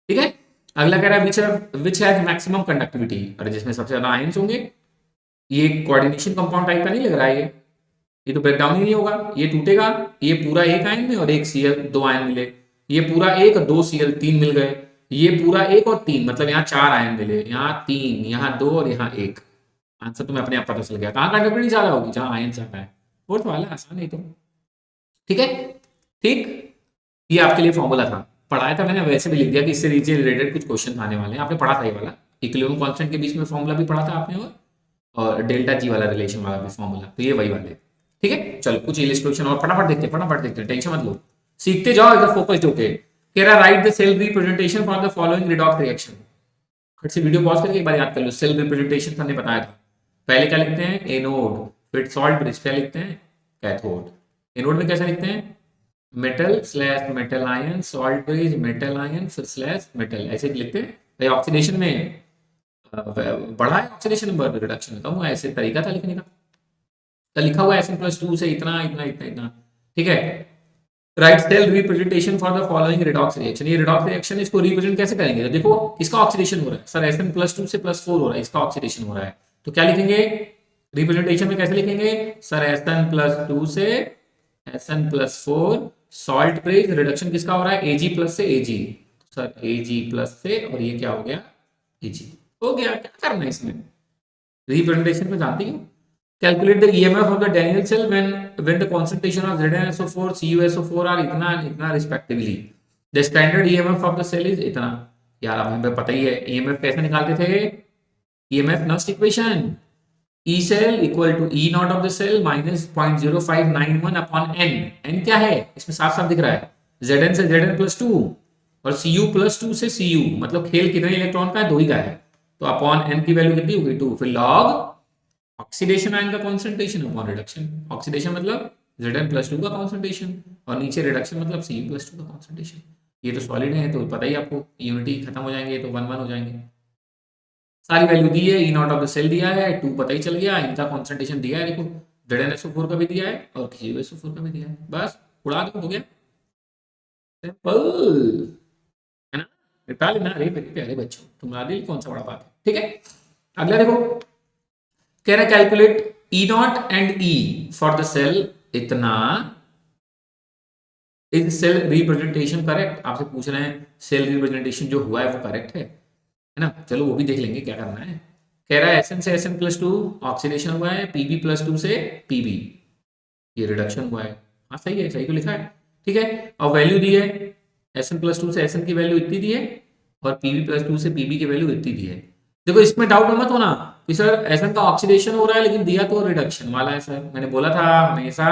ठीक है। अगला कह रहा है विच हैज मैक्सिमम कंडक्टिविटी, और जिसमें सबसे ज्यादा आयंस होंगे, ये कोऑर्डिनेशन कंपाउंड टाइप का नहीं लग रहा है, ये तो ब्रेकडाउन ही नहीं होगा, ये टूटेगा, ये पूरा एक आयन में और एक Cl 2 आयन मिले, ये पूरा एक 2 Cl 3 मिल गए, ये पूरा एक और 3, मतलब यहाँ 4 आयन मिले, यहाँ 3, यहाँ 2 और यहाँ 1, आंसर तुम्हें अपने आप पता चल गया, कहाँ कंडक्टिविटी ज्यादा होगी, जहाँ आयन ज्यादा है, फोर्थ वाला आसान है तो, ठीक है, ठीक, ये आपके लिए फॉर्मूला था, पढ़ाया था मैंने, वैसे भी लिख दिया कि इससे रिलेटेड कुछ क्वेश्चन आने वाले हैं, आपने पढ़ा था ये वाला, इक्विलिब्रियम कांस्टेंट के बीच में फॉर्मूला भी पढ़ा था आपने, और डेल्टा जी वाला रिलेशन वाला भी फॉर्मूला, तो ये वही वाले, ठीक है। चलो कुछ इलस्ट्रेशन और फटाफट देखते हैं, टेंशन मत लो, सीखते जाओ एकदम फोकस्ड होके। कह रहा write the cell representation for the following redox reaction, फिर से वीडियो पॉज करके एक बार याद कर लो, सेल रिप्रेजेंटेशन हमने बताया था, पहले क्या लिखते हैं, एनोड, फिर सॉल्ट ब्रिज, क्या लिखते हैं, कैथोड, एनोड में कैसे लिखते हैं, metal slash metal ion, salt bridge metal ion, फिर स्लैश मेटल, ऐसे लिखते हैं। ऑक्सीडेशन में बढ़ा है, ऑक्सीडेशन में रिडक्शन कम हुआ, ऐसे तरीका था लिखने का, तो लिखा हुआ है Sn+2 से इतना इतना इतना इतना, ठीक है। Write cell representation for the following redox reaction, ये रिडॉक्स रिएक्शन इसको रिप्रेजेंट कैसे करेंगे, तो देखो इसका ऑक्सीडेशन हो रहा है सर, Sn+2 से +4 हो रहा है, इसका ऑक्सीडेशन हो रहा है, तो क्या लिखेंगे रिप्रेजेंटेशन में, कैसे लिखेंगे सर, Sn+2 से Sn+4, सॉल्ट ब्रिज, रिडक्शन किसका हो रहा है, Ag+ से Ag, सर Ag+ से, और ये क्या हो गया Ag, हो गया, क्या करना है इसमें, रिप्रेजेंटेशन में जानते हो, calculate the EMF of the Daniell cell when the concentration of ZnSO4 CuSO4 are इतना इतना respectively, the standard EMF of the cell is इतना, यार अब हमें पता ही है EMF कैसे निकालते थे, EMF Nernst equation, E cell equal to E naught of the cell minus 0.0591 upon N, N क्या है इसमें साफ साफ दिख रहा है, Zn से Zn+2 और Cu+2 से Cu, मतलब खेल कितने इलेक्ट्रॉन का है, 2 ही का है, तो अपॉन N की वैल्यू कितनी होगी 2, फिर लॉग ऑक्सीडेशन आयन का कॉन्सेंट्रेशन अपॉन रिडक्शन, ऑक्सीडेशन मतलब Zn+2 का कॉन्सेंट्रेशन, और नीचे रिडक्शन मतलब Cu+2 का कॉन्सेंट्रेशन, ये तो सॉलिड है तो पता ही आपको, यूनिटी खत्म हो जाएंगे तो 1 1 हो जाएंगे, सारी वैल्यू दी है, E naught of the cell दिया है, 2 पता ही चल गया, इनका कॉन्सेंट्रेशन दिया है, देखो ZnSO4 का भी दिया है और CuSO4 का भी दिया है, बस उड़ा दो, हो गया सिंपल, है ना, निपटा लेना, अरे मेरे प्यारे बच्चों तुम्हारे लिए कौन सा बड़ा बात है, ठीक है। अगला देखो, कह रहा calculate E naught and E for the cell इतना, इज सेल रिप्रेजेंटेशन करेक्ट, आपसे पूछ रहे हैं सेल रिप्रेजेंटेशन जो हुआ है वो करेक्ट है ना, चलो वो भी देख लेंगे क्या करना है। कह रहा है Sn से Sn+2 ऑक्सीडेशन हुआ है, Pb+2 से Pb ये रिडक्शन हुआ है, हाँ सही है, सही तो लिखा है, ठीक है। और वैल्यू दी है, Sn+2 से Sn की वैल्यू इतनी दी है और Pb+2 से Pb की वैल्यू इतनी दी है। देखो इसमें डाउट मत होना कि सर Sn का ऑक्सीडेशन हो रहा है लेकिन दिया तो रिडक्शन वाला है, सर मैंने बोला था हमेशा,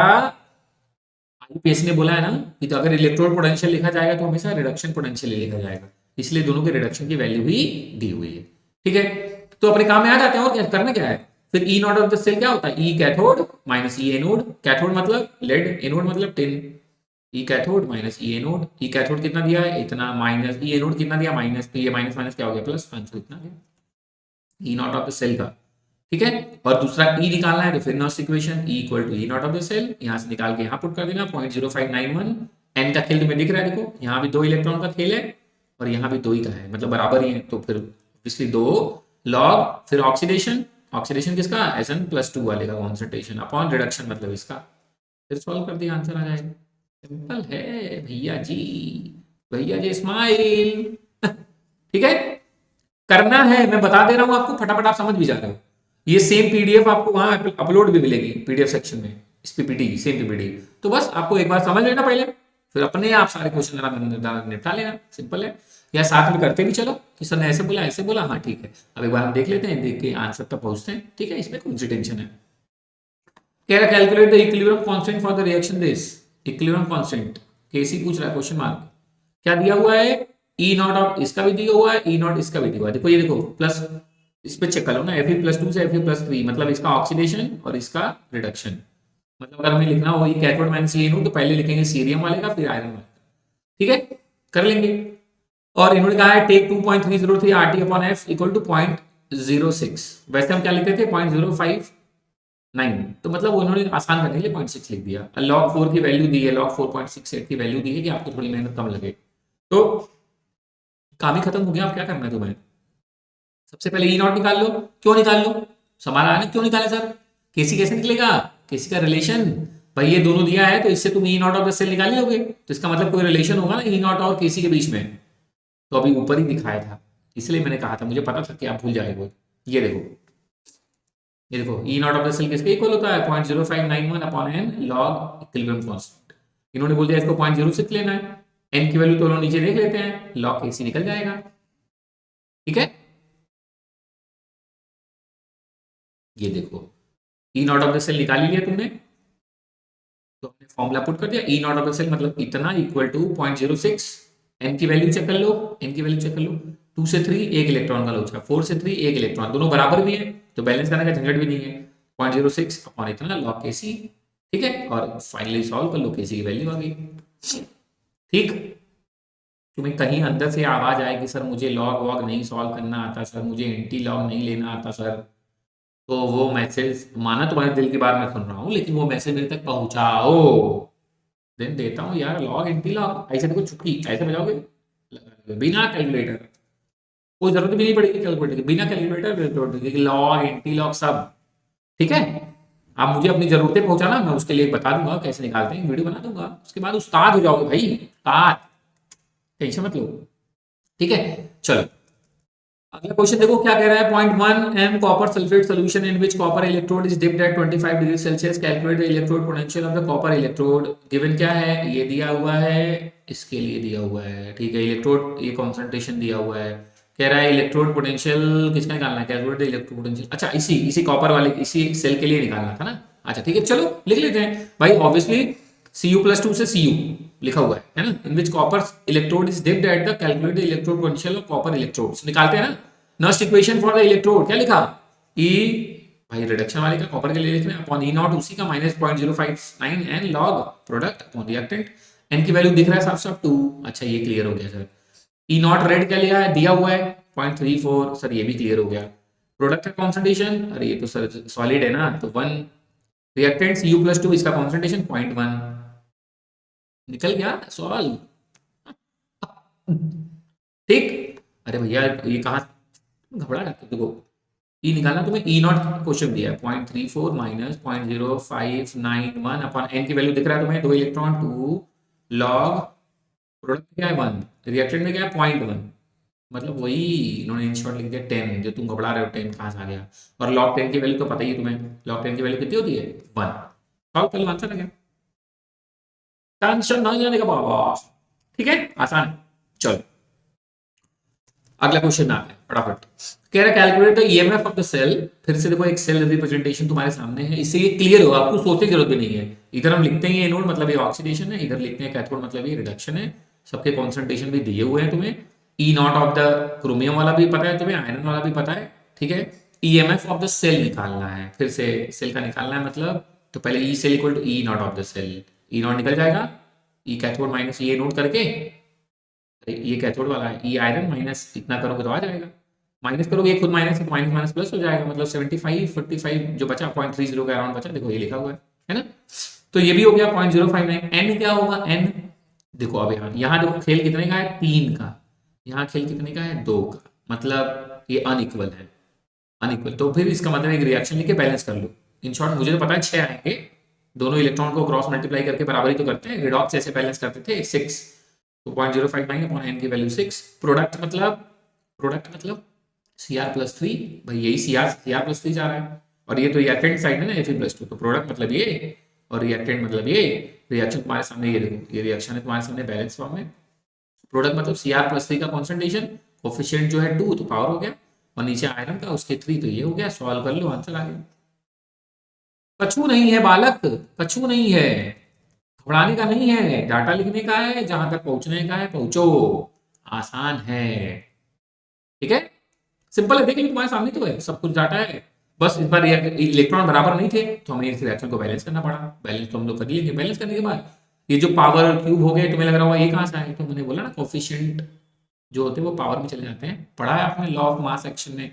आईपीएस ने बोला है ना कि तो अगर इलेक्ट्रोड पोटेंशियल लिखा जाएगा तो हमेशा रिडक्शन पोटेंशियल लिखा जाएगा, इसलिए दोनों के रिडक्शन की वैल्यू ही दी हुई है, ठीक है। तो अपने काम में आ जाते हैं, और क्या करना क्या है, फिर E naught of the cell क्या होता है, E cathode minus E anode, cathode मतलब लेड, एनोड मतलब tin, E cathode minus E anode, E cathode कितना दिया है इतना, माइनस E एनोड कितना दिया माइनस, तो ये माइनस माइनस क्या हो गया प्लस, आंसर इतना गया E naught of the cell का, ठीक है। और दूसरा E निकालना है तो फिर Nernst equation E equal to E naught of the cell, यहां से निकाल के यहां पुट कर देना 0.0591, N का खेल तुम्हें दिख रहा है, देखो यहाँ भी 2 इलेक्ट्रॉन का खेल है और यहाँ भी 2 ही का है, मतलब बराबर ही है, तो फिर ऑब्वियसली 2 लॉग फिर ऑक्सीडेशन, ऑक्सीडेशन किसका, Sn+2 वाले का कॉन्सेंट्रेशन अपॉन रिडक्शन मतलब इसका, फिर सॉल्व कर दिया आंसर आ जाएगा। सिंपल है भैया जी, भैया जी स्माइल। ठीक है, करना है, मैं बता दे रहा हूं आपको, फटाफट आप समझ भी जा रहे हो। ये सेम पीडीएफ आपको वहां अपलोड भी मिलेगी पीडीएफ सेक्शन में, इस पीपीटी की सेम पीपीटी। तो बस आपको एक बार समझ लेना पहले, फिर अपने आप सारे क्वेश्चन निपटा लेना, सिंपल है। या साथ में करते भी चलो कि सर ने ऐसे बोला, हाँ ठीक है, अब एक बार हम देख लेते हैं, देख के आंसर तक पहुंचते हैं, ठीक है, इसमें कौन सी टेंशन है। कह रहा calculate the equilibrium constant for the reaction this, equilibrium constant KC पूछ रहा है, क्वेश्चन मार्क क्या दिया हुआ है, ई नॉट ऑफ इसका भी दिया हुआ है, ई नॉट इसका भी दिया हुआ है, देखो ये देखो प्लस, इस पे चेक कर लो ना, Fe+2 से Fe+3 मतलब इसका ऑक्सीडेशन और इसका रिडक्शन, मतलब अगर हमें लिखना हो ये कैथोड माइनस ये तो पहले लिखेंगे सीरियम वाले का फिर आयरन वाले का, ठीक है, कर लेंगे। और इन्होंने कहा है take 2.303 RT upon F equal to 0.06, वैसे हम क्या लिखते थे 0.059, तो मतलब उन्होंने आसान करने के लिए 0.6 लिख दिया। log 4 की वैल्यू दी है, log 4.68 की वैल्यू दी है कि आपको थोड़ी मेहनत कम लगे, तो काम ही खत्म हो गया। अब क्या करना है तुम्हें, सबसे पहले ई नॉट निकाल लो। क्यों निकाल लो, समान आने क्यों निकाले सर, केसी कैसे निकलेगा, केसी का रिलेशन, भाई ये दोनों दिया है तो इससे तुम ई नॉट ऑफ द सेल निकाल ही लोगे, तो इसका मतलब कोई रिलेशन होगा ना ई नॉट और केसी के बीच में, तो अभी ऊपर ही दिखाया था, इसलिए मैंने कहा था, मुझे पता था कि आप भूल जाएंगे। ये देखो, ये देखो E naught of the cell किसके इक्वल होता है 0.0591 upon n log equilibrium constant, इन्होंने बोल दिया इसको 0.06 लेना है, एन की वैल्यू तो लोग नीचे देख लेते हैं, लॉग केसी निकल जाएगा, ठीक है। ये देखो E naught of the cell निकाल ही लिया तुमने, तो हमने फॉर्मूला पुट कर दिया, ई नॉट ऑफ द सेल मतलब इतना इक्वल टू 0.06, एन की वैल्यू चेक कर लो, एन की वैल्यू चेक कर लो, 2 से 3 एक इलेक्ट्रॉन का लोचा, 4 से 3 एक इलेक्ट्रॉन, दोनों बराबर भी है तो बैलेंस करने का झंझट भी नहीं है, 0.06 अपॉन इतना लॉग केसी, ठीक है, और फाइनली सॉल्व कर लो, केसी की वैल्यू आ गई, ठीक। तुम्हें कहीं अंदर से आवाज आए कि सर मुझे लॉग वॉग नहीं सॉल्व करना आता सर, मुझे एंटी लॉग नहीं लेना आता सर, तो वो मैसेज, माना तुम्हारे दिल की बात मैं सुन रहा हूँ, लेकिन वो मैसेज मेरे तक पहुंचाओ, देन देता हूँ यार लॉग एंटी लॉग, ऐसे देखो चुटकी ऐसे बजाओगे, बिना कैलकुलेटर, कोई जरूरत भी नहीं पड़ेगी कैलकुलेटर की, बिना कैलकुलेटर लॉग एंटी लॉग सब, ठीक है। आप मुझे अपनी जरूरतें पहुंचाना, मैं उसके लिए बता दूंगा कैसे निकालते हैं, वीडियो बना दूंगा, उसके बाद उस्ताद हो जाओगे भाई, उस्ताद, टेंशन मत लो, ठीक है। चलो अगला क्वेश्चन देखो क्या कह रहा है, 0.1 m copper sulphate solution in which copper electrode is dipped at 25 degree Celsius, calculate the electrode potential of the copper electrode, given क्या है, ये दिया हुआ है, इसके लिए दिया हुआ है, ठीक है, इलेक्ट्रोड ये कॉन्सेंट्रेशन दिया हुआ है, कह रहा है इलेक्ट्रोड पोटेंशियल किसका निकालना है, कैलकुलेट द इलेक्ट्रोड पोटेंशियल, अच्छा इसी इसी कॉपर वाले इसी सेल के लिए निकालना था ना, अच्छा ठीक है, चलो लिख लेते हैं भाई, ऑब्वियसली Cu+2 से Cu लिखा हुआ है ना, in which copper electrode is dipped at the calculate the electrode potential of copper electrodes, निकालते हैं ना, Nernst equation for the electrode क्या लिखा, ई भाई रिडक्शन वाले का कॉपर के लिए लिखना अपॉन ई नॉट उसी का -0.059 n log product upon reactant, n की वैल्यू दिख रहा है साफ साफ 2, अच्छा ये क्लियर हो गया सर, ई नॉट रेड क्या लिया है, दिया हुआ है 0.34, सर ये भी क्लियर हो गया, प्रोडक्ट का कॉन्सेंट्रेशन, अरे ये तो सर सॉलिड है ना, तो 1, रिएक्टेंट Cu+2 इसका कॉन्सेंट्रेशन 0.1, निकल गया सवाल, ठीक। अरे भैया ये कहाँ घबरा रहे हो, देखो ई निकालना, तुम्हें ई नॉट क्वेश्चन दिया है 0.34 माइनस 0.0591 अपॉन एन की वैल्यू दिख रहा है तुम्हें, 2 इलेक्ट्रॉन 2 लॉग प्रोडक्ट क्या है 1, रिएक्टेंट में क्या है 0.1, मतलब वही इन्होंने इन शॉर्ट लिख दिया 10, जो तुम घबरा रहे हो 10 कहाँ से आ गया, और लॉग 10 की वैल्यू तो पता ही है तुम्हें, लॉग 10 की वैल्यू कितनी होती है 1, सॉल्व कर लो आंसर आ गया, टेंशन नहीं लेने का बाबा, ठीक है आसान है। चलो अगला क्वेश्चन आता है फटाफट, कह रहा है calculate the EMF of the cell, फिर से देखो एक सेल रिप्रेजेंटेशन तुम्हारे सामने है, इससे ये क्लियर हो, आपको सोचने की जरूरत भी नहीं है, इधर हम लिखते हैं ये एनोड मतलब ये ऑक्सीडेशन है, इधर लिखते हैं कैथोड मतलब ये रिडक्शन है, सबके कॉन्सेंट्रेशन भी दिए हुए हैं तुम्हें, ई नॉट ऑफ द क्रोमियम वाला भी पता है तुम्हें, आयरन वाला भी पता है, ठीक है, ईएमएफ ऑफ द सेल निकालना है, फिर से सेल का निकालना है मतलब, तो पहले E cell equal to E naught of the cell, E naught निकल जाएगा, ई कैथोड माइनस ये नोट करके, ये कैथोड वाला है, ई आयरन माइनस इतना करोगे तो आ जाएगा, माइनस करोगे ये खुद माइनस है, माइनस माइनस प्लस हो जाएगा, मतलब 75 45 जो बचा 0.30 का अराउंड बचा, देखो ये लिखा हुआ है ना, तो ये भी हो गया 0.059, एन क्या होगा एन, देखो अब यहाँ देखो खेल कितने का है 3 का, यहाँ खेल कितने का है, 2 का, मतलब ये अनइक्वल है, अनइक्वल। तो फिर इसका मतलब एक रिएक्शन लेके बैलेंस कर लो। इन शॉर्ट मुझे तो पता है 6 आएंगे, दोनों इलेक्ट्रॉन को क्रॉस मल्टीप्लाई करके बराबरी तो करते हैं, रिडॉक्स ऐसे बैलेंस करते थे 6, तो 0.059 अपॉन n की वैल्यू 6। प्रोडक्ट मतलब सी आर प्लस थ्री, भाई यही सी आर प्लस थ्री जा रहा है, और ये तो रिएक्टेंट साइड है ना Fe+2, तो प्रोडक्ट मतलब ये और रिएक्टेंट मतलब ये। रिएक्शन तुम्हारे सामने, ये देखो ये रिएक्शन है तुम्हारे सामने बैलेंस फॉर्म में। प्रोडक्ट मतलब सी आर प्लस थ्री का कॉन्सेंट्रेशन, कोफिशियंट जो है 2 तो पावर हो गया, और नीचे आयरन का उसके 3, तो ये हो गया। सॉल्व कर लो, आंसर आ गया। कछु नहीं है बालक, कछु नहीं है, घबराने का नहीं है, डाटा लिखने का है, जहां तक पहुंचने का है पहुंचो, आसान है, ठीक है, सिंपल है। देख लो तुम्हारे सामने तो है, सब कुछ डाटा है। बस इस बार इलेक्ट्रॉन बराबर नहीं थे तो हमें इस रिएक्शन को बैलेंस करना पड़ा। बैलेंस तो हम लोग कर लेंगे, बैलेंस करने के बाद ये जो पावर क्यूब हो गए, तुम्हें लग रहा होगा ये कहां से आए, तो मैंने बोला ना कोफिशिएंट जो होते हैं वो पावर में चले जाते हैं, पढ़ा है आपने लॉ ऑफ मास एक्शन में,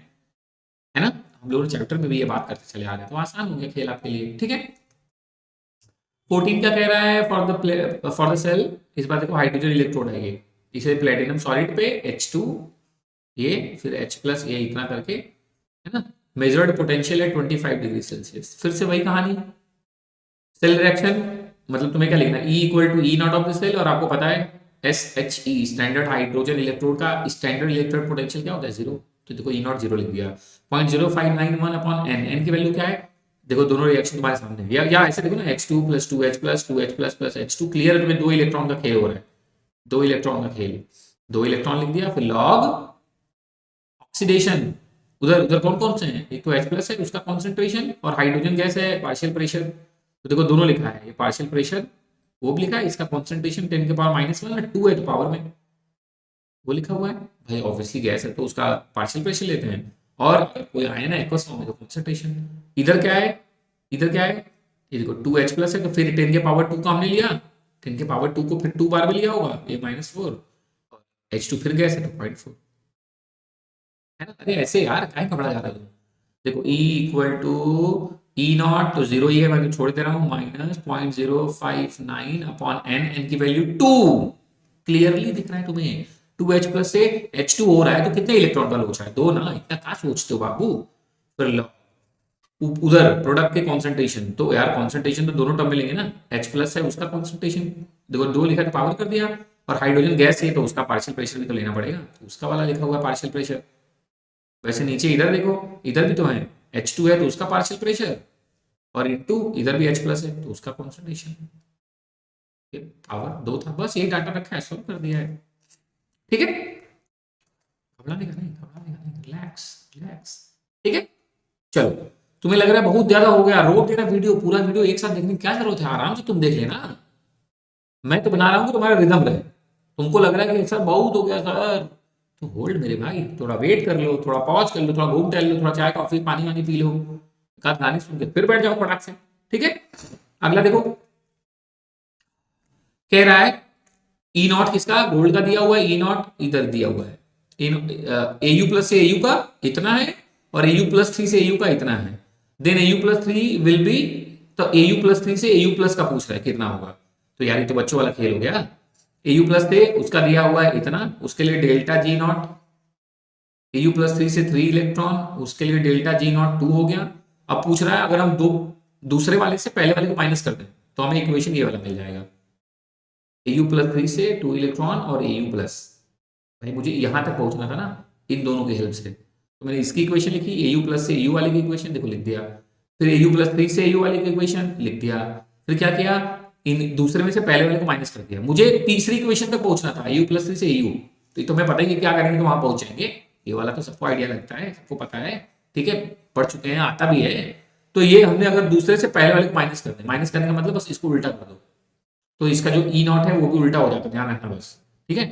है ना, हम लोग चैप्टर में भी ये बात करते चले आ रहे हैं, तो आसान हो गया खेल आपके लिए, ठीक है। 14 क्या कह रहा है, फॉर द सेल, इस बार देखो हाइड्रोजन इलेक्ट्रोड है ये, इसे प्लेटिनम सॉलिड पे H2, ये फिर H प्लस ये इतना करके, है ना, मेजर्ड पोटेंशियल है 25 डिग्री सेल्सियस। फिर से वही कहानी, सेल रिएक्शन, मतलब तुम्हें क्या लिखना है, E equal to E naught of the cell, और आपको पता है SHE स्टैंडर्ड हाइड्रोजन इलेक्ट्रोड का स्टैंडर्ड इलेक्ट्रोड पोटेंशियल क्या होता है, 0, तो देखो ई नॉट 0 लिख दिया। 0.0591 अपॉन एन, एन की वैल्यू क्या है, देखो दोनों रिएक्शन तुम्हारे सामने है, या ऐसे देखो ना H2 plus 2H plus 2H plus plus H2, clear है तुम्हें, 2 इलेक्ट्रॉन का खेल हो रहा है, 2 इलेक्ट्रॉन का खेल, 2 इलेक्ट्रॉन लिख दिया, फिर लॉग ऑक्सीडेशन, उधर उधर कौन कौन से हैं, एक तो H प्लस है उसका कॉन्सेंट्रेशन, और हाइड्रोजन गैस है पार्शियल प्रेशर, तो देखो दोनों लिखा है, ये पार्शियल प्रेशर वो भी लिखा है, इसका कॉन्सेंट्रेशन 10 के पावर -1 2 है तो पावर में वो लिखा हुआ है। भाई ऑब्वियसली गैस है तो उसका पार्शियल प्रेशर लेते हैं, और कोई आयन है एक्वस फॉर्म में तो कॉन्सेंट्रेशन। इधर क्या है, इधर क्या है, ये देखो 2H प्लस है तो फिर 10 के पावर 2 का हमने लिया, 10 के पावर 2 को फिर 2 बार भी लिया होगा, ये -4, H2 फिर गैस है तो 0.4, है ना। अरे ऐसे यार काहे घबरा जा रहा है तू, देखो E equal to E naught तो 0 ही है, मैं तो छोड़ दे रहा हूँ, -0.059 अपॉन एन, एन की वैल्यू 2, क्लियरली दिख रहा है तुम्हें, 2H प्लस से H2 हो रहा है तो कितने इलेक्ट्रॉन का लोचा है, 2 ना, इतना क्या सोचते हो बाबू। फिर लो उधर प्रोडक्ट के कॉन्सेंट्रेशन, तो यार कॉन्सेंट्रेशन तो दोनों टर्म में लेंगे ना, H प्लस है उसका कॉन्सेंट्रेशन, देखो 2 लिखा तो पावर कर दिया, और हाइड्रोजन गैस है तो उसका पार्शियल प्रेशर भी तो लेना पड़ेगा, तो उसका वाला लिखा हुआ है पार्शियल प्रेशर। वैसे नीचे इधर देखो, इधर भी तो है, H2 है तो उसका पार्शियल प्रेशर, और इनटू इधर भी H प्लस है तो उसका कॉन्सेंट्रेशन, ये पावर 2 था, बस यही डाटा रखा है, सॉल्व कर दिया है, ठीक है, घबराने का नहीं, घबराने का नहीं, रिलैक्स रिलैक्स, ठीक है। चलो, तुम्हें लग रहा है बहुत ज्यादा हो गया, रोक देना वीडियो, पूरा वीडियो एक साथ देखने की क्या जरूरत है, आराम से तुम देख लेना, मैं तो बना रहा हूँ कि तुम्हारा रिदम रहे, तुमको लग रहा है कि सर बहुत हो गया सर, तो होल्ड मेरे भाई, थोड़ा वेट कर लो, थोड़ा पॉज कर लो, थोड़ा घूम टहल लो, थोड़ा चाय कॉफी पानी वानी पी लो, एक आध गाने सुन के फिर बैठ जाओ फटाक से, ठीक है। अगला देखो, कह रहा है ई नॉट किसका, गोल्ड का दिया हुआ है, ई नॉट इधर दिया हुआ है, ए यू प्लस से ए यू का इतना है, और ए यू प्लस थ्री से ए यू का इतना है, then E U plus three will be, तो ए यू प्लस थ्री से ए यू प्लस का पूछ रहा है कितना होगा, तो यार ये तो बच्चों वाला खेल हो गया, ए यू प्लस थे उसका दिया हुआ है इतना, उसके लिए delta G not, A U plus three से 3 इलेक्ट्रॉन, उसके लिए डेल्टा जी नॉट 2 हो गया। अब पूछ रहा है अगर हम दूसरे वाले से पहले वाले को माइनस कर दें तो हमें इक्वेशन ये वाला मिल जाएगा, AU प्लस 3 से 2 इलेक्ट्रॉन और AU प्लस, भाई मुझे यहां तक पहुंचना था ना इन दोनों की हेल्प से, तो मैंने इसकी इक्वेशन लिखी, AU प्लस से AU वाले की इक्वेशन देखो लिख दिया, फिर AU प्लस 3 से AU वाले की इक्वेशन लिख दिया, फिर क्या किया, इन दूसरे में से पहले वाले को माइनस कर दिया, मुझे तीसरी इक्वेशन तक पहुंचना था, AU प्लस 3 से AU, तो तुम्हें पता ही है क्या करेंगे तो वहां पहुंच जाएंगे, ये वाला तो सबको आइडिया लगता है, सबको पता है, ठीक है, पढ़ चुके हैं, आता भी है। तो ये हमने अगर दूसरे से पहले वाले को माइनस कर दें, माइनस करने का मतलब बस इसको उल्टा कर दो, तो इसका जो ई नॉट है वो भी उल्टा हो जाता है, ध्यान रखना बस, ठीक है।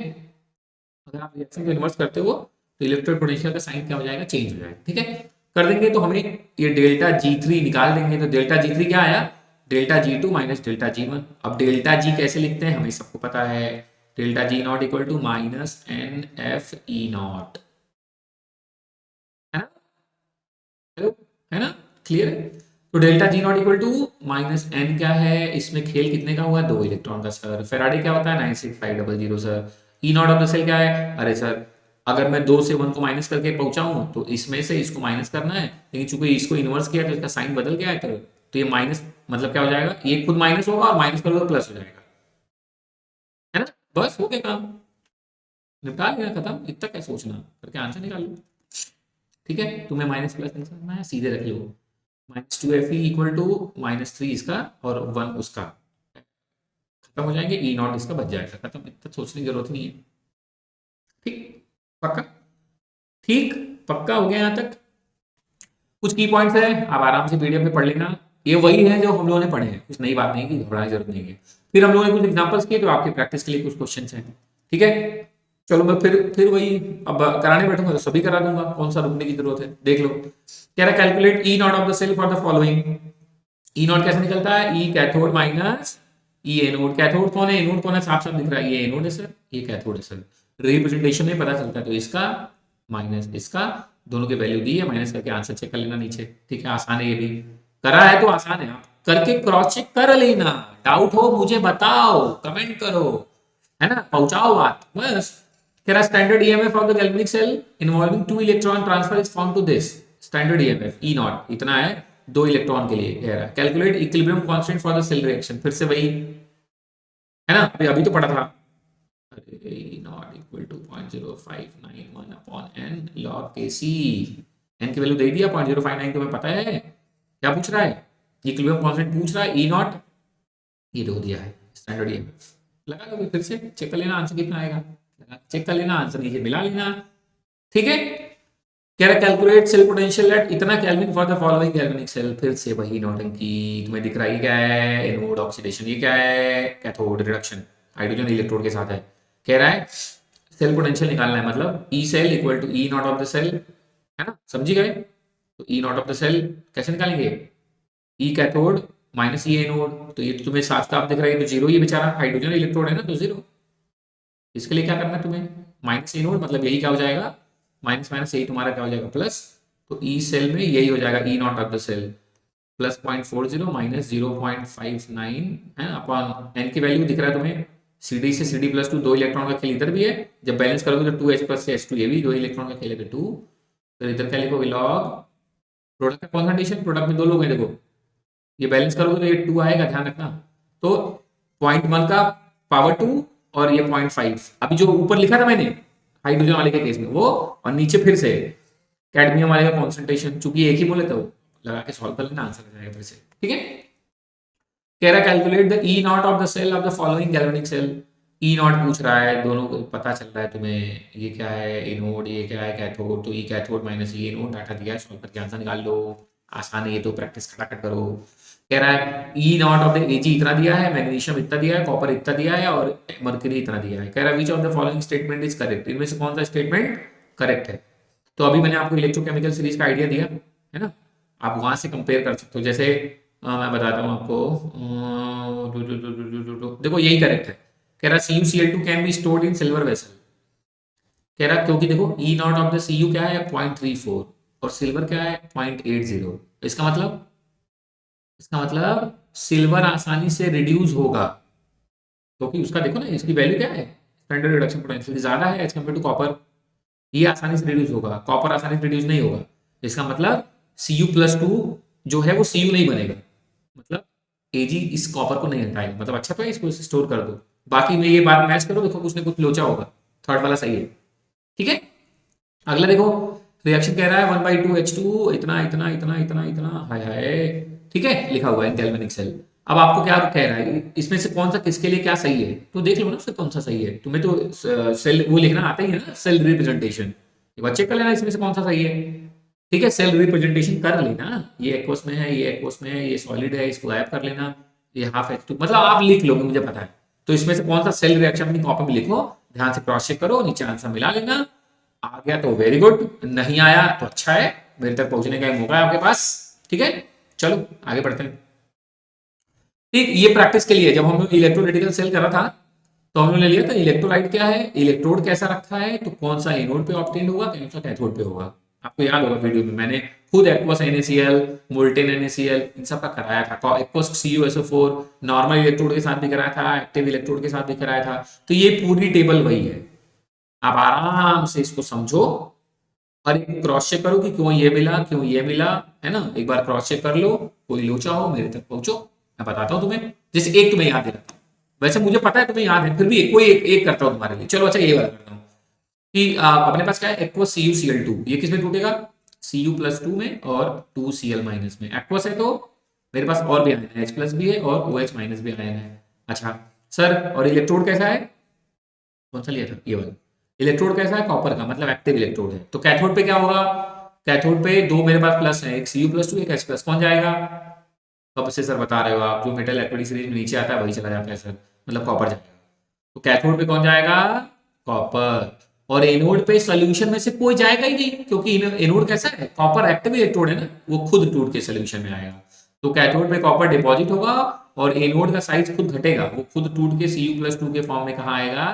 अगर आप रिएक्शन को इन्वर्स करते हो तो इलेक्ट्रोड पोटेंशियल का साइन क्या हो जाएगा, चेंज हो जाएगा, ठीक है। कर देंगे तो हमें ये डेल्टा G3 निकाल देंगे, तो डेल्टा G3 क्या आया, delta G2 minus delta G1। अब डेल्टा G कैसे लिखते हैं हमें सबको पता है, delta G naught equal to minus n F E naught, है ना, हेलो, है ना, क्लियर है। तो delta G naught equal to minus n क्या है, इसमें खेल कितने का हुआ, 2 इलेक्ट्रॉन का सर, फेराडे क्या होता है 96500 sir, E naught of the cell क्या है? अरे सर अगर मैं 2 से 1 को माइनस करके पहुंचाऊं तो इसमें से इसको माइनस करना है, लेकिन चूंकि इसको इन्वर्स किया तो इसका साइन बदल गया है, तो ये माइनस मतलब क्या हो जाएगा, ये खुद माइनस होगा और माइनस करोगे तो प्लस हो जाएगा, है ना। बस हो गया काम, निपटा लिया, खत्म। इतना क्या सोचना, करके आंसर निकाल लो। ठीक है, तुम्हें माइनस प्लस नहीं करना है, सीधे रख लो -2fe इक्वल टू -3 इसका और 1 उसका, खत्म हो जाएंगे, ई नॉट इसका बच जाएगा, खत्म। इतना सोचने की जरूरत नहीं है। ठीक, पक्का? ठीक, पक्का हो गया यहाँ तक। कुछ की पॉइंट्स है, आप आराम से पीडीएफ में पढ़ लेना, ये वही है जो हम लोगों ने पढ़े हैं, कुछ नई बात नहीं की, घबराने की जरूरत नहीं है। फिर हम लोगों ने कुछ एग्जांपल्स किए, तो आपकी प्रैक्टिस के लिए कुछ क्वेश्चंस हैं। ठीक है, चलो मैं फिर वही अब कराने बैठूंगा तो सभी करा दूंगा, कौन सा रुकने की जरूरत है, देख लो। कह रहा calculate E naught of the cell for the following. E naught कैसे निकलता है? E cathode minus E anode. Cathode कौन है, एनोड कौन है, साफ साफ दिख रहा है, ये एनोड है सर, ये कैथोड है सर। रिप्रेजेंटेशन में पता चलता है, तो इसका माइनस इसका, दोनों की वैल्यू दी है, माइनस करके आंसर चेक कर लेना नीचे। ठीक है, आसान है ये भी, करा है तो आसान है, आप करके क्रॉस चेक कर लेना, डाउट हो मुझे बताओ, कमेंट करो, है ना, पहुंचाओ बात बस। कह रहा standard EMF of the galvanic cell involving 2 electron transfer is found to this. Standard EMF E naught इतना है 2 इलेक्ट्रॉन के लिए। कह रहा है calculate equilibrium constant for the cell reaction, फिर से वही है ना, अभी अभी तो पढ़ा था। E naught equal to 0.0591 upon n log Kc। n की वैल्यू दे दिया 0.059, तुम्हें पता है क्या पूछ रहा है, इक्विलिब्रियम कांस्टेंट पूछ रहा है, ई नॉट ये दो दिया है, स्टैंडर्ड ईएमएफ लगा लो, फिर से चेक कर लेना आंसर कितना आएगा, चेक कर लेना आंसर नीचे मिला लेना। ठीक है, कह रहा कैलकुलेट सेल पोटेंशियल एट इतना kelvin for the following galvanic cell, फिर से वही नौटंकी, तुम्हें दिख रहा है क्या है, एनोड ऑक्सीडेशन, ये क्या है, कैथोड रिडक्शन, हाइड्रोजन इलेक्ट्रोड के साथ है। कह रहा है सेल पोटेंशियल निकालना है, मतलब E cell equal to E naught of the cell, है ना, समझी गए। तो E naught of the cell कैसे निकालेंगे, E cathode minus E anode, तो ये तो तुम्हें साफ साफ दिख रहा है, तो जीरो, ये बेचारा हाइड्रोजन इलेक्ट्रोड है ना, तो जीरो। इसके लिए क्या करना है तुम्हें, माइनस ई नोड, मतलब यही क्या हो जाएगा, माइनस माइनस यही तुम्हारा क्या हो जाएगा, प्लस। तो ई सेल में यही हो जाएगा E naught of the cell plus 0.40 minus 0.59 है अपॉन एन की वैल्यू दिख रहा है तुम्हें, सी से सी डी प्लस 2, 2 इलेक्ट्रॉन का खेल इधर भी है, जब बैलेंस करोगे तो 2h प्लस से H2, ये भी 2 इलेक्ट्रॉन का खेल है, तो 2, तो इधर क्या लिखोगे लॉग प्रोडक्ट का कॉन्सेंट्रेशन, प्रोडक्ट में 2 लोग हैं, देखो ये बैलेंस करोगे तो ये 2 आएगा, ध्यान रखना। तो 0.1 का पावर 2 और ये 0.5, अभी जो ऊपर लिखा था मैंने हाइड्रोजन वाले के केस में वो, और नीचे फिर से कैडमियम वाले का कॉन्सेंट्रेशन, चूंकि एक ही बोले तो लगा के सॉल्व कर लेना, आंसर आ जाएगा फिर से। ठीक है, कह रहा calculate the E naught of the cell of the following galvanic cell. E naught पूछ रहा है, दोनों को पता चल रहा है तुम्हें, ये क्या है एनोड, ये क्या है कैथोड, तो ई cathode minus E anode, data दिया है, सॉल्व करके आंसर निकाल लो, आसान है ये तो, प्रैक्टिस खटाखट करो। कह रहा है ई नॉट ऑफ द एजी इतना दिया है, मैग्नीशियम इतना दिया है, कॉपर इतना दिया है और मर्क्यूरी इतना दिया है। कह रहा है विच of the following statement is correct, इनमें से कौन सा स्टेटमेंट करेक्ट है। तो अभी मैंने आपको इलेक्ट्रोकेमिकल सीरीज का आइडिया दिया है ना, आप वहां से कंपेयर कर सकते हो। जैसे मैं बताता हूँ आपको, देखो यही करेक्ट है। कह रहा CuCl2 can be stored in silver vessel. कह रहा क्योंकि देखो E naught of the Cu क्या है 0.34 और सिल्वर क्या है 0.80, इसका मतलब सिल्वर आसानी से रिड्यूस होगा, क्योंकि उसका देखो ना इसकी वैल्यू क्या है, स्टैंडर्ड रिडक्शन पोटेंशियल ज्यादा है एज कम्पेयर टू कॉपर, ये आसानी से रिड्यूस होगा, कॉपर आसानी से रिड्यूस नहीं होगा। इसका मतलब Cu+2 जो है वो Cu नहीं बनेगा, मतलब Ag इस कॉपर को नहीं हटाएगा, मतलब अच्छा तो है, इसको स्टोर कर दो। बाकी में ये बात मैच करो, देखो कुछ ना कुछ लोचा होगा, थर्ड वाला सही है। ठीक है, अगला देखो रिएक्शन कह रहा है 1/2H2 इतना इतना इतना इतना इतना, हाय हाय, ठीक है लिखा हुआ है गैल्वेनिक सेल। अब आपको क्या कह रहा है, इसमें से कौन सा किसके लिए क्या सही है, तो देख लो ना उससे कौन सा सही है, तुम्हें तो सेल वो लिखना आता ही है ना, सेल रिप्रेजेंटेशन, ये चेक कर लेना इसमें से कौन सा सही है। ठीक है, सेल रिप्रेजेंटेशन कर लेना, ये एक्वस में है, ये एक्वस में है, ये सॉलिड है, इसको गायब कर लेना, ये ½ H2, मतलब आप लिख लोगे मुझे पता है। तो इसमें से कौन सा सेल रिएक्शन अपनी कॉपी में लिखो, ध्यान से क्रॉस चेक करो, नीचे आंसर मिला लेना, आ गया तो वेरी गुड, नहीं आया तो अच्छा है, मेरे तक पहुंचने का मौका है आपके पास। ठीक है, चलो आगे बढ़ते हैं। ठीक, ये प्रैक्टिस के लिए जब हम लोग इलेक्ट्रोलिटिकल सेल कर रहा था तो हमने ले लिया था इलेक्ट्रोलाइट क्या है, इलेक्ट्रोड कैसा रखा है, तो कौन सा एनोड पे ऑब्टेन होगा, कौन सा कैथोड पे होगा। आपको याद होगा वीडियो में मैंने खुद एक्वस NaCl, मोल्टेन NaCl इन सब का कराया था, एक्वस CuSO4 नॉर्मल इलेक्ट्रोड के साथ भी कराया था, एक्टिव इलेक्ट्रोड के साथ भी कराया था, तो ये पूरी टेबल वही है। आप आराम से इसको समझो और एक क्रॉस चेक करो कि क्यों ये मिला, क्यों ये मिला, है ना। एक बार क्रॉस चेक कर लो, कोई लोचा हो मेरे तक पहुंचो, मैं बताता हूँ तुम्हें। जैसे एक तुम्हें याद दिलाता हूँ, वैसे मुझे पता है तुम्हें याद है, फिर भी कोई एक करता हूँ तुम्हारे लिए। चलो अच्छा ये वाला करता हूँ कि अपने पास क्या है, एक्वस CuCl2, ये किस में टूटेगा, Cu+2 में और 2Cl- में। एक्वस है तो मेरे पास और भी आयन है, H+ भी है और OH- भी आयन है। अच्छा सर, और इलेक्ट्रोड कैसा है, कौन सा लिया था, ये वाला। इलेक्ट्रोड कैसा है, कॉपर का, मतलब एक्टिव इलेक्ट्रोड है। तो कैथोड पे क्या होगा, कैथोड पे दो मेरे पास प्लस है, एक Cu+2 एक H+, कौन जाएगा। कब से सर बता रहे हो आप, जो मेटल इलेक्ट्रोड सीरीज में नीचे आता है वही चला जाता है सर, मतलब कॉपर जाएगा। तो कैथोड पे कौन जाएगा, कॉपर। और एनोड पे सोल्यूशन में से कोई जाएगा ही नहीं, क्योंकि एनोड कैसा है, कॉपर एक्टिव इलेक्ट्रोड है ना, वो खुद टूट के सोल्यूशन में आएगा। तो कैथोड पे कॉपर डिपॉजिट होगा और एनोड का साइज खुद घटेगा, वो खुद टूट के Cu+2 के फॉर्म में कहाँ आएगा,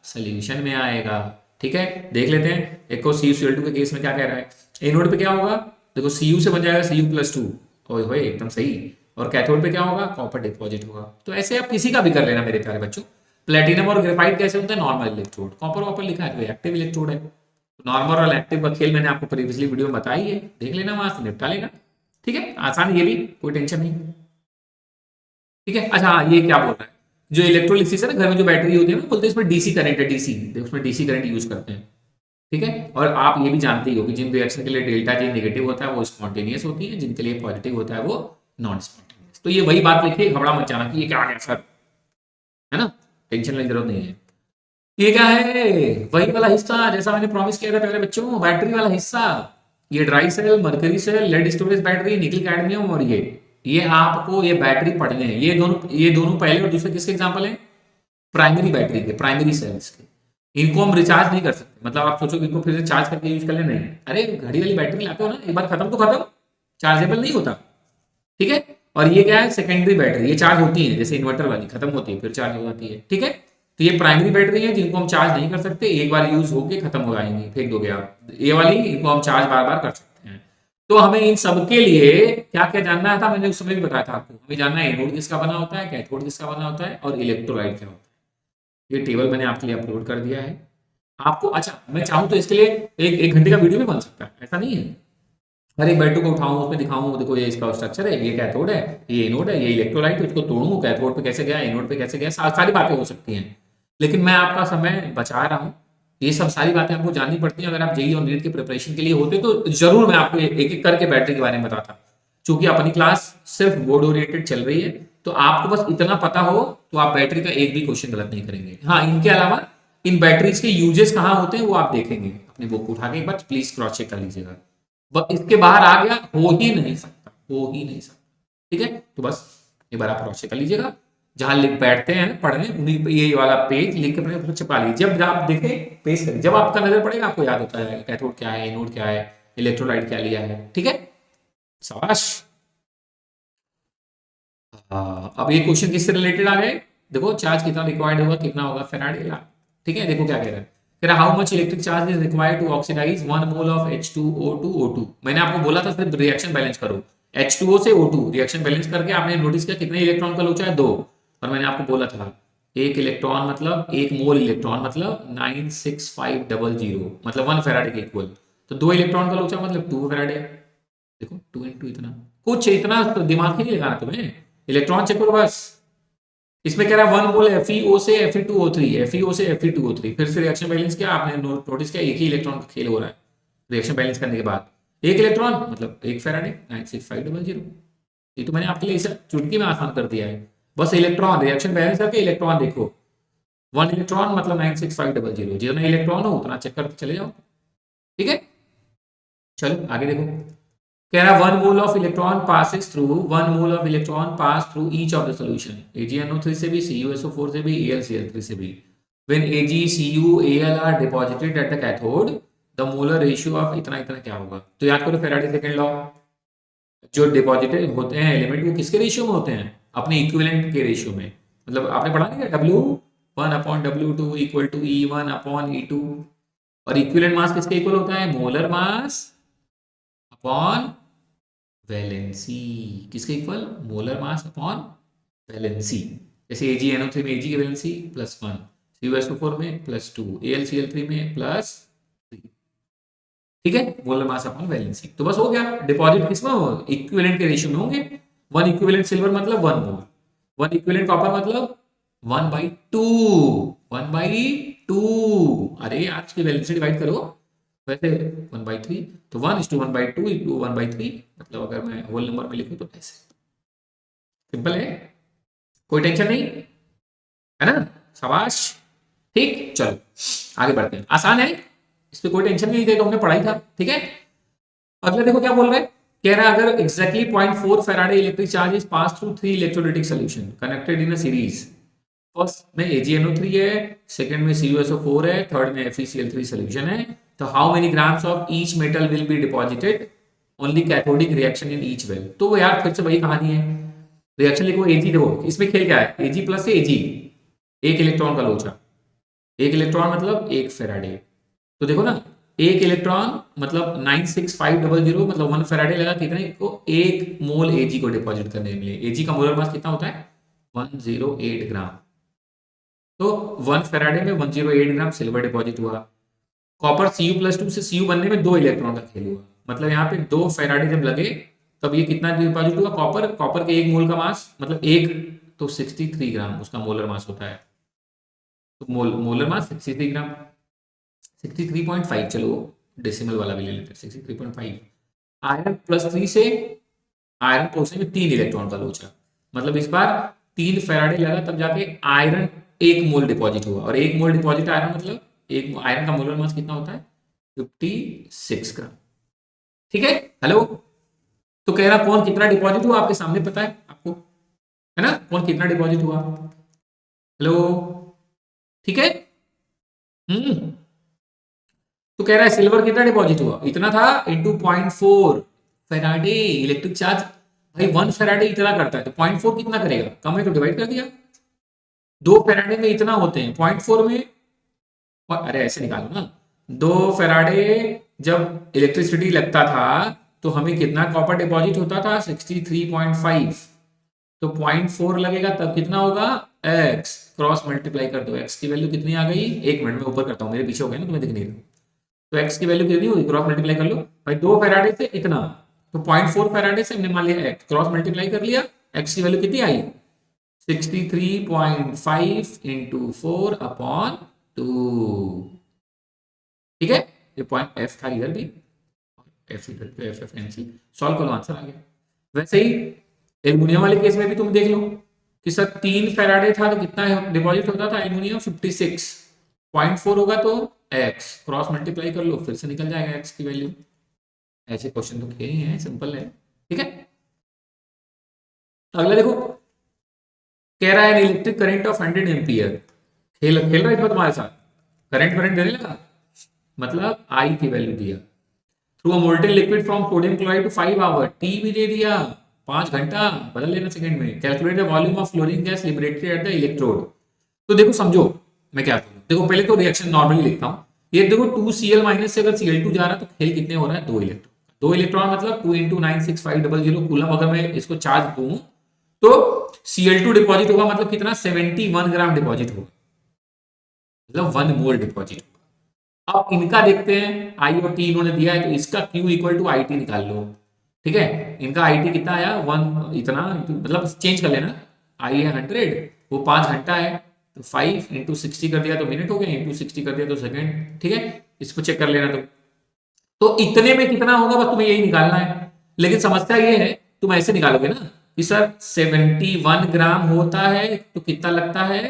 सोल्यूशन में आएगा। ठीक है, देख लेते हैं एक को CuCl2 के केस में क्या कह रहा है। एनोड पे क्या होगा, देखो Cu से बन जाएगा Cu+2, ओए होए एकदम सही। और कैथोड पे क्या होगा, कॉपर डिपॉजिट होगा। तो ऐसे आप किसी का भी कर लेना मेरे प्यारे बच्चों। प्लेटिनम और ग्रेफाइट कैसे होता है, नॉर्मल इलेक्ट्रोड, कॉपर वॉपर लिखा है तो एक्टिव इलेक्ट्रोड है। नॉर्मल और एक्टिव का खेल मैंने आपको प्रीवियसली वीडियो में बताई है, देख लेना, वहां से निपटा लेना। ठीक है, आसान, ये भी कोई टेंशन नहीं। ठीक है, अच्छा हाँ, ये क्या बोल रहा है, जो इलेक्ट्रोलिसिस है ना, घर में जो बैटरी होती है ना, बोलते हैं इसमें डीसी करंट है, डीसी, उसमें डीसी करंट यूज करते हैं। ठीक है, और आप ये भी जानते ही हो कि जिन रिएक्शन के लिए डेल्टा जी नेगेटिव होता है वो स्पॉन्टेनियस होती है, जिनके लिए पॉजिटिव होता है वो नॉन स्पॉन्टेनियस। तो ये वही बात लिखिए, घबरा मत जाना कि ये क्या आ गया सर, है ना, टेंशन लेने की जरूरत नहीं है। ये क्या है, वही वाला हिस्सा जैसा मैंने प्रॉमिस किया था प्यारे बच्चों, बैटरी वाला हिस्सा। ये dry cell, mercury cell, lead storage battery, nickel cadmium, और ये आपको ये बैटरी पढ़ने हैं। ये दोनों पहले और दूसरे किसके एग्जांपल हैं, प्राइमरी बैटरी के, प्राइमरी सेल्स के। इनको हम रिचार्ज नहीं कर सकते, मतलब आप सोचो कि इनको फिर से चार्ज करके यूज कर ले, नहीं। अरे घड़ी वाली बैटरी लाते हो ना, एक बार खत्म तो खत्म, चार्जेबल नहीं होता। ठीक है, और ये क्या है, सेकेंडरी बैटरी, ये चार्ज होती है जैसे इन्वर्टर वाली, खत्म होती है फिर चार्ज हो जाती है। ठीक है, तो ये प्राइमरी बैटरी है जिनको हम चार्ज नहीं कर सकते, एक बार यूज होके खत्म हो जाएंगी, फेंक दोगे आप। ये वाली इनको हम चार्ज बार बार कर सकते हैं। तो हमें इन सब के लिए क्या क्या जानना था, मैंने उस समय भी बताया था आपको, हमें जानना है एनोड किसका बना होता है, कैथोड किसका बना होता है, और इलेक्ट्रोलाइट क्या होता है। ये टेबल मैंने आपके लिए अपलोड कर दिया है आपको। अच्छा मैं चाहूँ तो इसके लिए एक एक घंटे का वीडियो भी बन सकता है, ऐसा नहीं है। हर एक बैटरी को उठाऊं, उसमें दिखाऊं, देखो ये इसका स्ट्रक्चर है, ये कैथोड है, ये एनोड है, ये इलेक्ट्रोलाइट है, इसको तोड़ूं, कैथोड पे कैसे गया, एनोड पे कैसे गया, सारी बातें हो सकती हैं। लेकिन मैं आपका समय बचा रहा हूँ, ये सब सारी बातें आपको जाननी पड़ती हैं। अगर आप जेईई और नीट की प्रिपरेशन के लिए होते तो जरूर मैं आपको एक एक करके बैटरी के बारे में बताता। चूंकि अपनी क्लास सिर्फ बोर्ड ओरिएंटेड चल रही है, तो आपको बस इतना पता हो तो आप बैटरी का एक भी क्वेश्चन गलत नहीं करेंगे। हाँ, इनके अलावा इन बैटरीज के यूजेस कहाँ होते हैं वो आप देखेंगे, अपनी बुक उठा के एक बार प्लीज क्रॉस चेक कर लीजिएगा। बस इसके बाहर आ गया हो ही नहीं सकता, हो ही नहीं सकता। ठीक है, तो बस एक बार आप क्रॉस चेक कर लीजिएगा। जहां लिख बैठते हैं पढ़ने, उन्हीं पे ये वाला पेज लिख के अपने चिपका लीजिए। जब आप देखें पेज करें, जब आपका नजर पड़ेगा आपको याद होता है कैथोड क्या है, एनोड क्या है, इलेक्ट्रोलाइट क्या लिया है। ठीक है, शाबाश। अब ये क्वेश्चन किससे रिलेटेड आ गए, देखो चार्ज कितना रिक्वायर्ड होगा, कितना होगा फैराडे लॉ। ठीक है, देखो क्या कह रहा है, कह रहा how much electric charge is required to oxidise 1 mole of H2O2 O2। मैंने आपको बोला था सिर्फ रिएक्शन बैलेंस करो, H2O से O2 रिएक्शन बैलेंस करके आपने नोटिस किया कितने इलेक्ट्रॉन का लोचा है, दो। और मैंने आपको बोला था एक इलेक्ट्रॉन मतलब 1 मोल इलेक्ट्रॉन मतलब 96500, मतलब 1 फैराडे के इक्वल। तो दो इलेक्ट्रॉन का लोचा मतलब 2 फैराडे। देखो 2 × इतना, कुछ इतना तो दिमाग ही नहीं लगाना तुम्हें, इलेक्ट्रॉन चेक करो बस। इसमें कह रहा है 1 मोल FeO से Fe2O3, FeO से Fe2O3, फिर से रिएक्शन बैलेंस किया आपने, नोटिस किया एक ही इलेक्ट्रॉन का खेल हो रहा है रिएक्शन बैलेंस करने के बाद। एक इलेक्ट्रॉन मतलब 1 फैराडे, 96500। ये तो मैंने आपके लिए इसे चुटकी में आसान कर दिया है। बस इलेक्ट्रॉन रिएक्शन बैलेंस करके इलेक्ट्रॉन देखो, 1 इलेक्ट्रॉन मतलब 96500, जितना इलेक्ट्रॉन हो उतना चेक करते चले जाओ। ठीक है, चलो आगे देखो। कह रहा 1 mole of electron through each of the solution, AgNO3 से भी, CuSO4 से भी, AlCl3 से भी। When Ag, Cu, Al are deposited at the cathode, the molar ratio of इतना इतना क्या होगा। तो याद करो फैराडे सेकंड लॉ, जो डिपॉजिटेड होते हैं एलिमेंट वो किसके रेशियो में होते हैं, अपने इक्विवेलेंट के रेशियो में। मतलब आपने पढ़ा नहीं क्या, W1/W2 इक्वल टू E1/E2। और इक्विवेलेंट मास किसके इक्वल होता है, मोलर मास अपॉन वैलेंसी। किसके equal, molar mass upon valency. जैसे AgNO3 में Ag की वैलेंसी +1, CuSO4 में +2, AlCl3 में +3। ठीक है, मोलर मास अपॉन वैलेंसी। तो बस हो गया। डिपॉजिट किसमें इक्विवेलेंट के रेशियो में होंगे। 1 इक्विवेलेंट सिल्वर मतलब 1 मोल, 1 इक्विवेलेंट कॉपर मतलब 1/2, 1/2। अरे यार इसकी वैलेंसी डिवाइड करो, वैसे 1/3, तो 1:1/2 1/3, मतलब अगर मैं होल नंबर में लिखूं तो ऐसे। सिंपल है, कोई टेंशन नहीं है ना। शाबाश। ठीक, चलो आगे बढ़ते हैं। आसान है, इस पे कोई टेंशन नहीं थी, तो हमने पढ़ाई था। ठीक है, अगला देखो क्या बोल रहा है। कह रहा है अगर exactly 0.4 Faraday electric charge is pass through 3 electrolytic solution connected in a series. First में AgNO3 है, सेकंड में CuSO4 है, थर्ड में FeCl3 सॉल्यूशन है। तो how many grams of each metal will be deposited only cathodic reaction in each well. तो वो यार फिर से वही कहानी है। रिएक्शन लिखो Ag, देखो इसमें खेल क्या है, Ag प्लस से Ag, एक इलेक्ट्रॉन का लोचा, एक इलेक्ट्रॉन मतलब एक फेराडे। तो देखो ना, एक इलेक्ट्रॉन मतलब 96500, मतलब 1 फेराडे लगा कितने को, 1 मोल Ag को डिपॉजिट करने के लिए। Ag का मोलर मास कितना होता है, 108 ग्राम। तो 1 फेराडे में 108 ग्राम सिल्वर डिपॉजिट हुआ। कॉपर Cu+2 से Cu बनने में 2 इलेक्ट्रॉन का खेल हुआ, मतलब यहाँ पे 2 फेराडे जब लगे तब ये कितना डिपॉजिट हुआ, कॉपर के 1 मोल का मास मतलब एक, तो 63 ग्राम उसका मोलर मास होता है। तो मोलर मास 63 ग्राम, 63.5, चलो डेसिमल वाला भी ले लेते हैं, 63.5। आयरन +3 से आयरन पहुंचने में 3 इलेक्ट्रॉन का लोचा, मतलब इस बार 3 फेराडे लगा तब जाके आयरन 1 मोल डिपॉजिट हुआ। और 1 मोल डिपॉजिट आयरन मतलब एक आयरन का मोलर मास कितना होता है, 56 ग्राम। ठीक है, हेलो। तो कह रहा कौन कितना डिपॉजिट हुआ, आपके सामने पता है आपको, है ना, कौन कितना डिपॉजिट हुआ। हेलो, ठीक है। हम्म, तो कह रहा है सिल्वर कितना डिपॉजिट हुआ, इतना था इंटू 0.4 फेराडे इलेक्ट्रिक चार्ज। भाई 1 फेराडे इतना करता है, तो 0.4 कितना करेगा, कम है तो डिवाइड कर दिया। 2 फेराडे में इतना होते हैं, 0.4 में, अरे ऐसे निकालो ना, 2 फेराडे जब इलेक्ट्रिसिटी लगता था तो हमें कितना कॉपर डिपॉजिट होता था, 63.5। तो 0.4 लगेगा तब कितना होगा, x क्रॉस मल्टीप्लाई कर दो, x की वैल्यू कितनी आ गई, एक मिनट में ऊपर करता हूँ, मेरे पीछे हो गया ना, तुम्हें दिख नहीं रहा। तो x की वैल्यू कितनी होगी, क्रॉस मल्टीप्लाई कर लो भाई, 2 फेराडे से इतना, तो 0.4 फेराडे से हमने मान लिया x, क्रॉस मल्टीप्लाई कर लिया, x की वैल्यू कितनी आई, 63.5 इंटू 4/2। ठीक है, ये पॉइंट f था इधर भी, f इधर पे, f एफ सॉल्व करो, आंसर आ गया। वैसे ही एल्युमिनियम वाले केस में भी तुम देख लो कि सर 3 फेराडे था तो कितना डिपॉजिट होता था एल्युमिनियम, 56.4 होगा तो x क्रॉस मल्टीप्लाई कर लो, फिर से निकल जाएगा x की वैल्यू। ऐसे क्वेश्चन तो किए हैं, सिंपल है। ठीक है, अगला देखो, कह रहा है इलेक्ट्रिक करंट ऑफ 100 एम्पियर, खेल खेल रहा है इसमें तुम्हारे साथ, करंट करंट देने लगा, मतलब आई की वैल्यू दिया, through a molten liquid from sodium chloride to 5 hour, T भी दे दिया 5 घंटा, बदल लेना सेकंड में। Calculate the volume of chlorine gas liberated at the electrode. तो देखो समझो मैं क्या करूं, देखो पहले तो रिएक्शन नॉर्मली लिखता हूं। ये देखो 2Cl माइनस से अगर Cl2 जा रहा है तो खेल कितने हो रहा है, 2 इलेक्ट्रॉन, 2 इलेक्ट्रॉन मतलब 2 इंटू 96500 कूलम। अगर मैं इसको चार्ज दूं तो Cl2 डिपॉजिट होगा, मतलब कितना, 71 ग्राम डिपॉजिट होगा, मतलब 1 मोल डिपॉजिट। अब इनका देखते हैं, आई और टी इन्होंने दिया है तो इसका Q equal to I T निकाल लो। ठीक है, इनका आई टी कितना आया, 1 इतना, मतलब चेंज कर लेना, आई है 100, वो 5 घंटा है, तो 5 इंटू 60 कर दिया तो मिनट हो गए, इंटू 60 कर दिया तो सेकंड। ठीक है, इसको चेक कर लेना। तो इतने में कितना होगा बस तुम्हें यही निकालना है। लेकिन समस्या ये है, तुम ऐसे निकालोगे ना कि सर 71 ग्राम होता है तो कितना लगता है,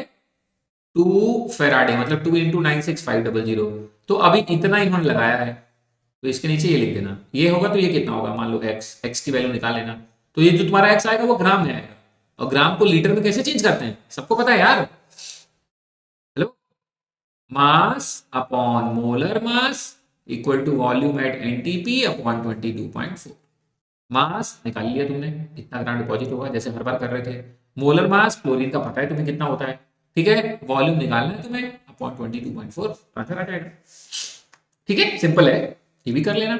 2 फेराडे, मतलब 2 इंटू 96500। तो अभी इतना इन्होंने लगाया है, तो इसके नीचे ये लिख देना, ये होगा तो ये कितना होगा, मान लो x की वैल्यू निकाल लेना। तो ये जो तुम्हारा x आएगा वो ग्राम में आएगा, और ग्राम को लीटर में कैसे चेंज करते हैं सबको पता है यार। Hello, mass upon molar mass equal to volume at NTP upon 22.4। Mass निकाल लिया तुमने, कितना ग्राम डिपॉजिट होगा, जैसे हर बार कर रहे थे। मोलर मास क्लोरीन का पता है तुम्हें कितना होता है, ठीक है, वॉल्यूम निकालना है तुम्हें अपॉन 22.4, आंसर आ जाएगा। ठीक है, सिंपल है, ये भी कर लेना।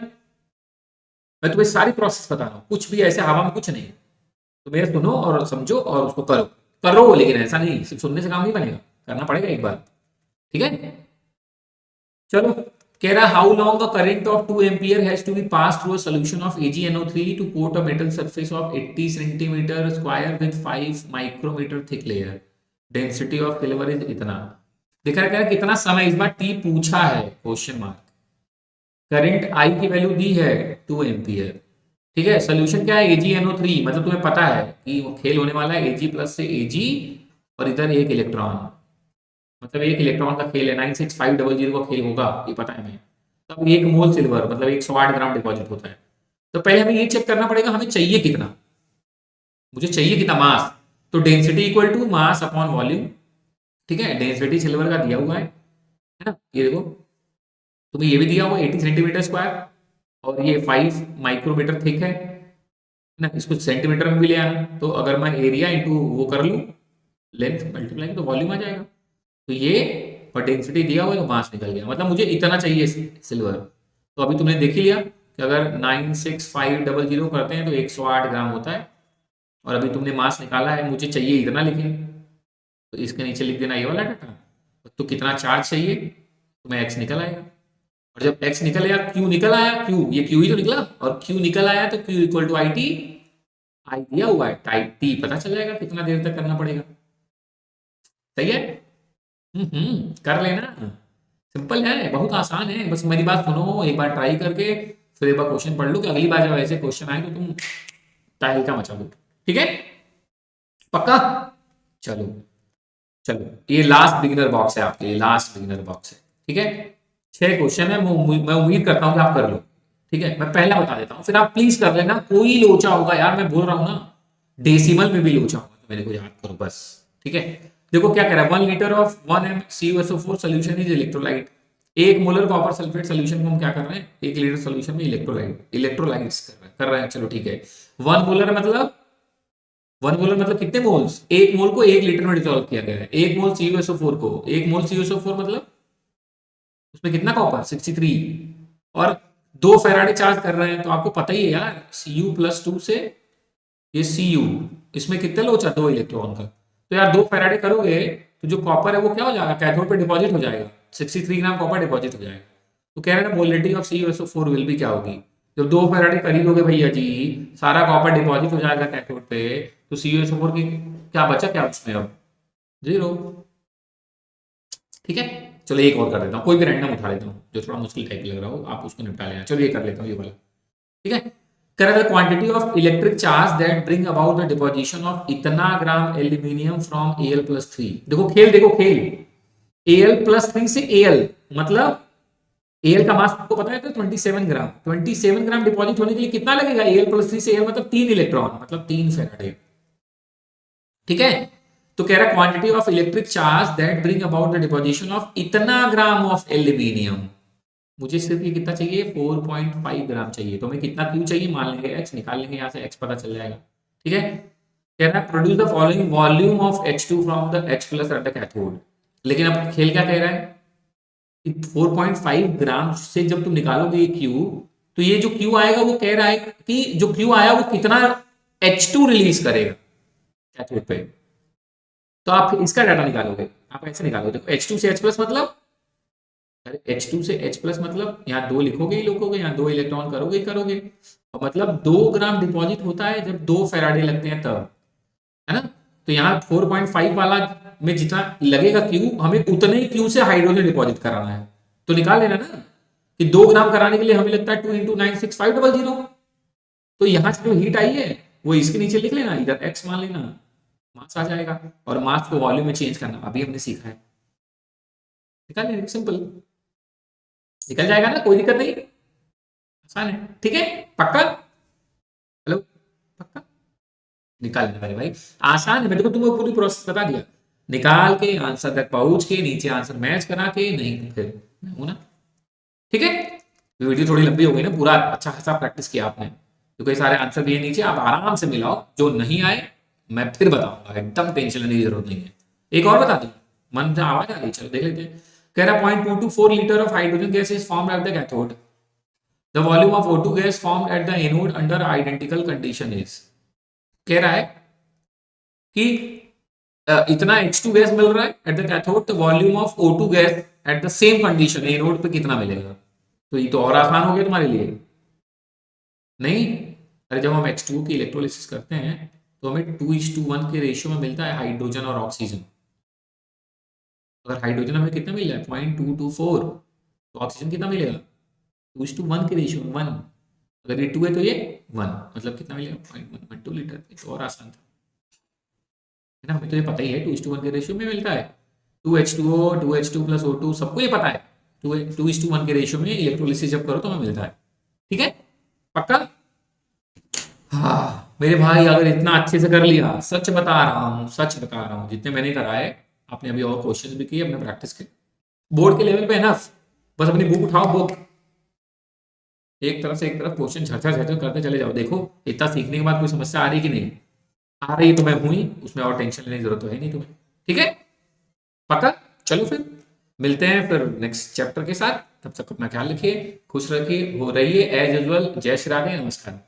मैं तुम्हें सारी प्रोसेस बता रहा हूँ, कुछ भी ऐसे हवा में कुछ नहीं, तो मेरे सुनो और समझो और उसको करो, करो, लेकिन ऐसा नहीं सिर्फ सुनने से काम नहीं बनेगा, करना पड़ेगा एक बार। ठीक है, चलो। कह रहा how long a current of 2 ampere has to be pass through a solution of AgNO3 to coat a metal surface of 80 centimetre square with 5 micrometre thick layer, density of silver is इतना। देखा है, कह रहा कितना समय, इस बार T पूछा है क्वेश्चन मार्क। करंट आई की वैल्यू दी है 2 एम्पियर, ठीक है, सोल्यूशन क्या है AgNO3, मतलब तुम्हें पता है कि वो खेल होने वाला है Ag प्लस से Ag, और इधर एक इलेक्ट्रॉन, मतलब एक इलेक्ट्रॉन का खेल है, 96500 का खेल होगा, ये पता है हमें। तब एक मोल सिल्वर मतलब 108 ग्राम डिपॉजिट होता है। तो पहले हमें ये चेक करना पड़ेगा हमें चाहिए कितना, मुझे चाहिए कितना मास। तो density equal to mass upon volume, ठीक है, डेंसिटी सिल्वर का दिया हुआ है ना, ये देखो तुम्हें ये भी दिया हुआ 80 सेंटीमीटर स्क्वायर, और ये 5 माइक्रोमीटर थिक है ना, इसको सेंटीमीटर में भी ले आना, तो अगर मैं एरिया इंटू वो कर लूँ लेंथ मल्टीप्लाई तो वॉल्यूम आ जाएगा। तो ये और डेंसिटी दिया हुआ है तो मास निकल गया, मतलब मुझे इतना चाहिए सिल्वर। तो अभी तुमने देख ही लिया कि अगर 96500 करते हैं तो 108 ग्राम होता है, और अभी तुमने मास निकाला है, मुझे चाहिए इतना, लेकिन तो इसके नीचे लिख देना ये वाला डाटा। तो कितना चार्ज चाहिए, तो मैं एक्स निकल आएगा, और जब एक्स निकल आया, क्यू निकल आया, क्यू ये क्यू ही तो निकला, और क्यू निकल आया तो Q equal to I T, I दिया हुआ है, टाइप टी पता चल जाएगा कितना देर तक करना पड़ेगा। सही है, कर लेना, सिंपल है, बहुत आसान है, बस मेरी बात सुनो एक बार ट्राई करके, फिर एक बार क्वेश्चन पढ़ लो कि अगली बार जब ऐसे क्वेश्चन आए तो तुम तहलका मचा दो। ठीक है, पक्का। चलो, चलो ये लास्ट बिगिनर बॉक्स है आपके लिए, लास्ट बिगिनर बॉक्स है, ठीक है। 6 क्वेश्चन है, मैं उम्मीद करता हूँ कि आप कर लो। ठीक है, मैं पहला बता देता हूँ, फिर आप प्लीज कर लेना, कोई लोचा होगा यार, मैं बोल रहा हूँ ना, डेसिमल में भी लोचा होगा तो मेरे को याद करो बस। ठीक है, देखो क्या कह रहा है, 1 litre of 1 m CuSO4 solution is electrolyte. 1 molar copper sulphate solution को हम क्या कर रहे हैं, 1 लीटर सोल्यूशन में इलेक्ट्रोलाइट्स कर रहे हैं, चलो ठीक है। 1 मोलर मतलब 1 मोलर मतलब कितने मोल्स, 1 मोल को 1 लीटर में डिसॉल्व किया गया है, 1 मोल CuSO4 को, 1 मोल CuSO4 मतलब उसमें कितना कॉपर 63, और 2 फैराडे चार्ज कर रहे हैं, तो आपको पता ही है यार Cu+2 से ये Cu, इसमें कितने लोचा 2 इलेक्ट्रॉन का, तो यार 2 फैराडे करोगे तो जो कॉपर है वो क्या हो जाएगा, कैथोड पे डिपॉजिट हो जाएगा, 63 ग्राम कॉपर डिपॉजिट हो जाएगा। तो कह रहे हैं ना मोलिटी ऑफ CuSO4 विल भी क्या होगी, जब 2 फैराडे खरीदोगे भैया जी, सारा कॉपर डिपॉजिट हो जाएगा कैथोड पे, तो CuSO4 की क्या बचा क्या उसमें अब, जीरो। ठीक है, चलो एक और कर देता हूँ, कोई भी रैंडम उठा लेता हूँ जो थोड़ा मुश्किल टाइप लग रहा हो, आप उसको निपटा लेना, चलो ये कर लेता हूँ ये वाला। ठीक है, कर the quantity of electric charge that bring about the deposition of इतना ग्राम एल्यूमिनियम फ्रॉम Al+3। देखो खेल, देखो खेल, Al+3 से Al मतलब Al का मास आपको पता है तो 27 ग्राम, 27 ग्राम डिपॉजिट होने के लिए कितना लगेगा, Al+3 से Al मतलब 3 इलेक्ट्रॉन, मतलब 3 फैराडे। ठीक है, तो कह रहा quantity of electric charge that bring about the deposition of इतना ग्राम ऑफ एल्यूमिनियम, मुझे सिर्फ ये कितना चाहिए 4.5 ग्राम चाहिए, तो हमें कितना क्यू चाहिए मान लेंगे एक्स, निकाल लेंगे यहाँ से एक्स पता चल जाएगा। ठीक है, कह रहा है produce the following volume of H2 from the H plus eight the cathode. लेकिन अब खेल क्या कह रहा है कि 4.5 ग्राम से जब तुम निकालोगे ये क्यू, तो ये जो क्यू आएगा वो कह रहा है कि जो क्यू आया वो कितना H2 रिलीज करेगा कैथोड पे, तो आप इसका डाटा निकालोगे, आप ऐसे निकालोगे, देखो H2 से H प्लस मतलब, अरे H2 से H प्लस मतलब यहाँ 2 लिखोगे ही लिखोगे, यहाँ 2 इलेक्ट्रॉन करोगे ही करोगे, और मतलब 2 ग्राम डिपॉजिट होता है जब 2 फैराडे लगते हैं तब, है ना। तो यहाँ 4.5 वाला में जितना लगेगा क्यू, हमें उतने ही क्यू से हाइड्रोजन डिपॉजिट कराना है, तो निकाल लेना ना कि 2 ग्राम कराने के लिए हमें लगता है 2 × 96500, तो यहाँ से जो हीट आई है वो इसके नीचे लिख लेना, इधर एक्स मान लेना, मास आ जाएगा, और मास को वॉल्यूम में चेंज करना अभी हमने सीखा है, निकाल लेना, सिंपल निकल जाएगा ना, कोई दिक्कत नहीं, आसान है। ठीक है, पक्का, हेलो, पक्का निकाल लेना मेरे भाई, आसान है, मैंने तो तुम्हें पूरी प्रोसेस बता दिया, निकाल के आंसर तक पहुंच के नीचे आंसर मैच करा के, नहीं तो फिर मैं हूं ना। ठीक है, वीडियो थोड़ी लंबी हो गई ना, पूरा अच्छा खासा प्रैक्टिस किया आपने, तो कई सारे आंसर भी है नीचे, आप आराम से मिलाओ, जो नहीं आए मैं फिर बताऊंगा, एकदम टेंशन लेने की जरूरत नहीं है। एक और बता दूं, मन से आवाज आ रही, चलो देख लेते हैं। कह रहा 0.224 litre of hydrogen gas is formed at the cathode, the volume of O2 gas formed at the anode under identical condition is, कह रहा है कि इतना H2 गैस मिल रहा है एट द कैथोड, तो volume of O2 gas at the same condition anode पे कितना मिलेगा? तो ये तो और आसान हो गया तुम्हारे लिए, नहीं? अरे जब हम H2O की इलेक्ट्रोलिसिस करते हैं तो हमें 2:1 के रेशियो में मिलता है हाइड्रोजन और ऑक्सीजन। अगर हाइड्रोजन हमें कितना मिल रहा है 0.224, तो ऑक्सीजन कितना मिलेगा 2:1 के रेशियो में 1। अगर ये 2 है तो ये 1, मतलब कितना मिलेगा 0.112 लीटर। तो और आसान था, है ना? हमें तो ये पता ही है 2:1 के रेशियो में मिलता है। 2H2O 2H2 प्लस O2 सबको ये पता है, 2:1 के रेशियो में इलेक्ट्रोलिसिस जब करो तो हमें मिलता है। ठीक है, पक्का? हाँ मेरे भाई, अगर इतना अच्छे से कर लिया, सच बता रहा हूँ, सच बता रहा हूँ, जितने मैंने कराए, आपने अभी और क्वेश्चंस भी किए, अपने प्रैक्टिस के बोर्ड के लेवल पे एनफ, बस अपनी बुक उठाओ, बुक एक तरफ से एक तरफ क्वेश्चन झरझर झरझर करते चले जाओ। देखो इतना सीखने के बाद कोई समस्या आ रही कि नहीं आ रही, तो मैं हूं ही, उसमें और टेंशन लेने की जरूरत तो है नहीं तुम्हें। ठीक है, पक्का? चलो फिर मिलते हैं फिर नेक्स्ट चैप्टर के साथ। तब तक अपना ख्याल रखिए, खुश रखिए, हो रहिए एज यूजुअल। जय श्री राधे, नमस्कार।